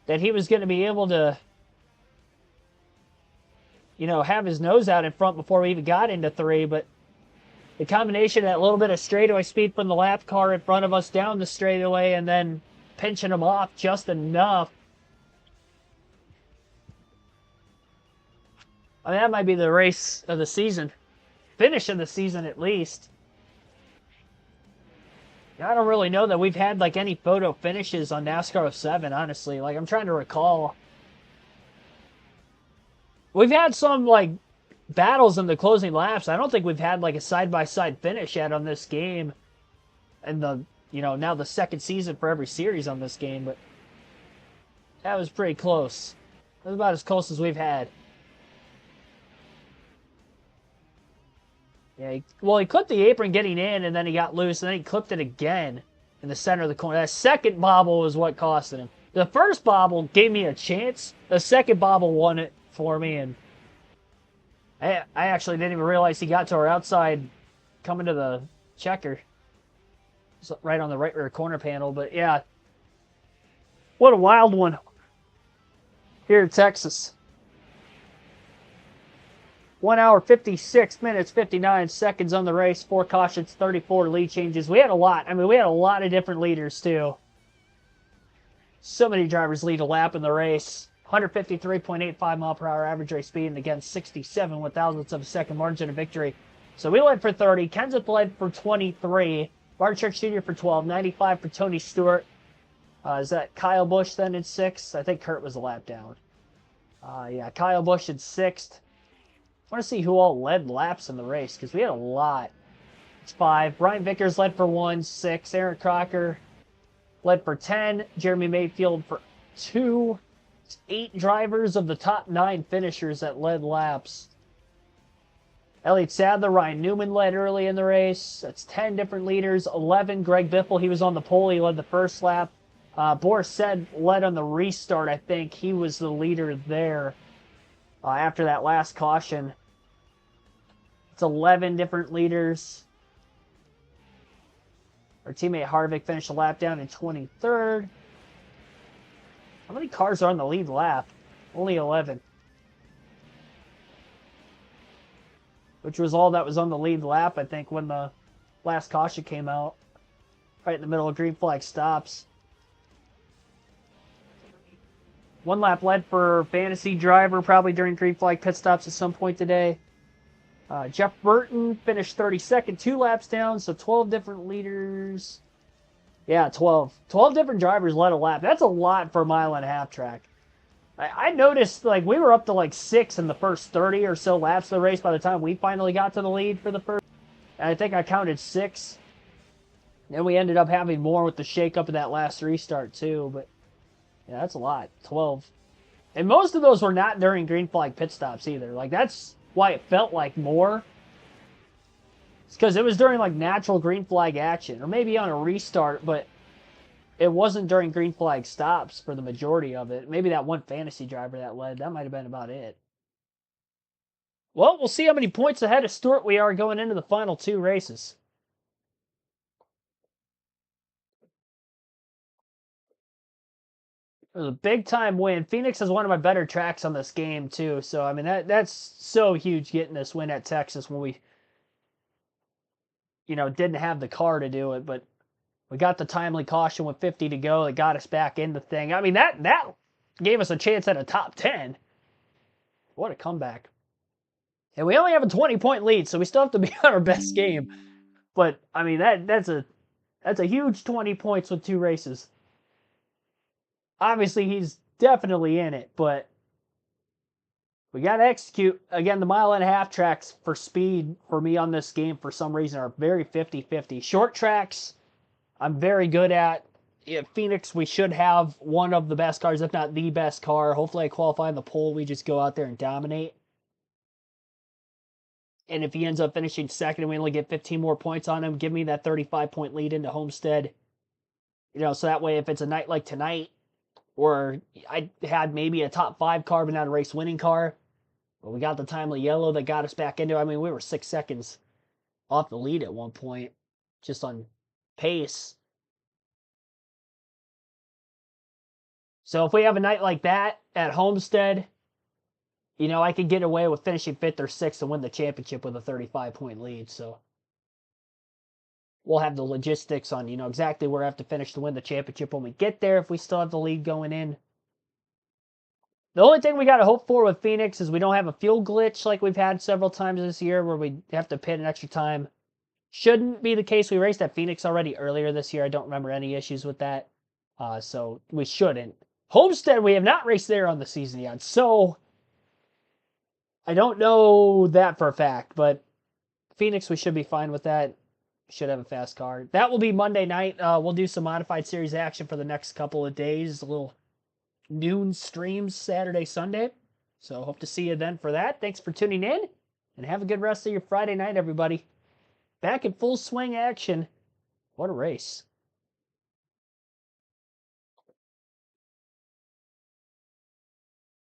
S1: that he was going to be able to have his nose out in front before we even got into 3, but the combination of that little bit of straightaway speed from the lap car in front of us down the straightaway and then pinching him off just enough. I mean, that might be the race of the season. Finish of the season, at least. I don't really know that we've had, any photo finishes on NASCAR 07, honestly. I'm trying to recall. We've had some, battles in the closing laps. I don't think we've had, a side-by-side finish yet on this game. And now the second season for every series on this game. But that was pretty close. That was about as close as we've had. Yeah, he clipped the apron getting in, and then he got loose, and then he clipped it again in the center of the corner. That second bobble was what costed him. The first bobble gave me a chance. The second bobble won it for me, and I actually didn't even realize he got to our outside coming to the checker. It's right on the right rear corner panel, but yeah. What a wild one here in Texas. 1 hour, 56 minutes, 59 seconds on the race. 4 cautions, 34 lead changes. We had a lot. I mean, we had a lot of different leaders, too. So many drivers lead a lap in the race. 153.85 mile per hour average race speed, and again, 67 1/1000ths of a second margin of victory. So we led for 30. Kenseth led for 23. Barchurch Jr. for 12. 95 for Tony Stewart. Is that Kyle Busch then in 6th? I think Kurt was a lap down. Yeah, Kyle Busch in 6th. I want to see who all led laps in the race, because we had a lot. It's 5. Brian Vickers led for 1, 6. Aaron Crocker led for 10. Jeremy Mayfield for 2. It's 8 drivers of the top 9 finishers that led laps. Elliott Sadler, Ryan Newman led early in the race. That's 10 different leaders. 11, Greg Biffle, he was on the pole. He led the first lap. Boris said led on the restart, I think. He was the leader there after that last caution. It's 11 different leaders. Our teammate Harvick finished a lap down in 23rd. How many cars are on the lead lap? Only 11. Which was all that was on the lead lap, I think, when the last caution came out. Right in the middle of green flag stops. One lap led for fantasy driver, probably during green flag pit stops at some point today. Jeff Burton finished 32nd, 2 laps down, so 12 different leaders. Yeah, 12. 12 different drivers led a lap. That's a lot for a mile-and-a-half track. I noticed, like, we were up to, like, 6 in the first 30 or so laps of the race by the time we finally got to the lead for the first. And I think I counted 6. And we ended up having more with the shake-up of that last restart, too. But, yeah, that's a lot. 12. And most of those were not during green flag pit stops either. Like, that's why it felt like more. It's because it was during, like, natural green flag action. Or maybe on a restart, but it wasn't during green flag stops for the majority of it. Maybe that one fantasy driver that led. That might have been about it. Well, we'll see how many points ahead of Stewart we are going into the final 2 races. It was a big-time win. Phoenix is one of my better tracks on this game, too. So, I mean, that's so huge getting this win at Texas when we, didn't have the car to do it. But we got the timely caution with 50 to go that got us back in the thing. I mean, that gave us a chance at a top 10. What a comeback. And we only have a 20-point lead, so we still have to be on our best game. But, I mean, that's a huge 20 points with 2 races. Obviously, he's definitely in it, but we got to execute. Again, the mile-and-a-half tracks for speed for me on this game, for some reason, are very 50-50. Short tracks, I'm very good at. At Phoenix, we should have one of the best cars, if not the best car. Hopefully, I qualify in the pole. We just go out there and dominate. And if he ends up finishing second and we only get 15 more points on him, give me that 35-point lead into Homestead. So that way, if it's a night like tonight, or I had maybe a top 5 car, but not a race-winning car, but we got the timely yellow that got us back into it. I mean, we were 6 seconds off the lead at one point, just on pace. So if we have a night like that at Homestead, I could get away with finishing 5th or 6th and win the championship with a 35-point lead. So we'll have the logistics on, exactly where I have to finish to win the championship when we get there, if we still have the lead going in. The only thing we got to hope for with Phoenix is we don't have a fuel glitch like we've had several times this year where we have to pit an extra time. Shouldn't be the case. We raced at Phoenix already earlier this year. I don't remember any issues with that. So we shouldn't. Homestead, we have not raced there on the season yet. So I don't know that for a fact, but Phoenix, we should be fine with that. Should have a fast car. That will be Monday night. We'll do some modified series action for the next couple of days. A little noon streams Saturday, Sunday. So hope to see you then for that. Thanks for tuning in, and have a good rest of your Friday night, everybody. Back in full swing action. What a race.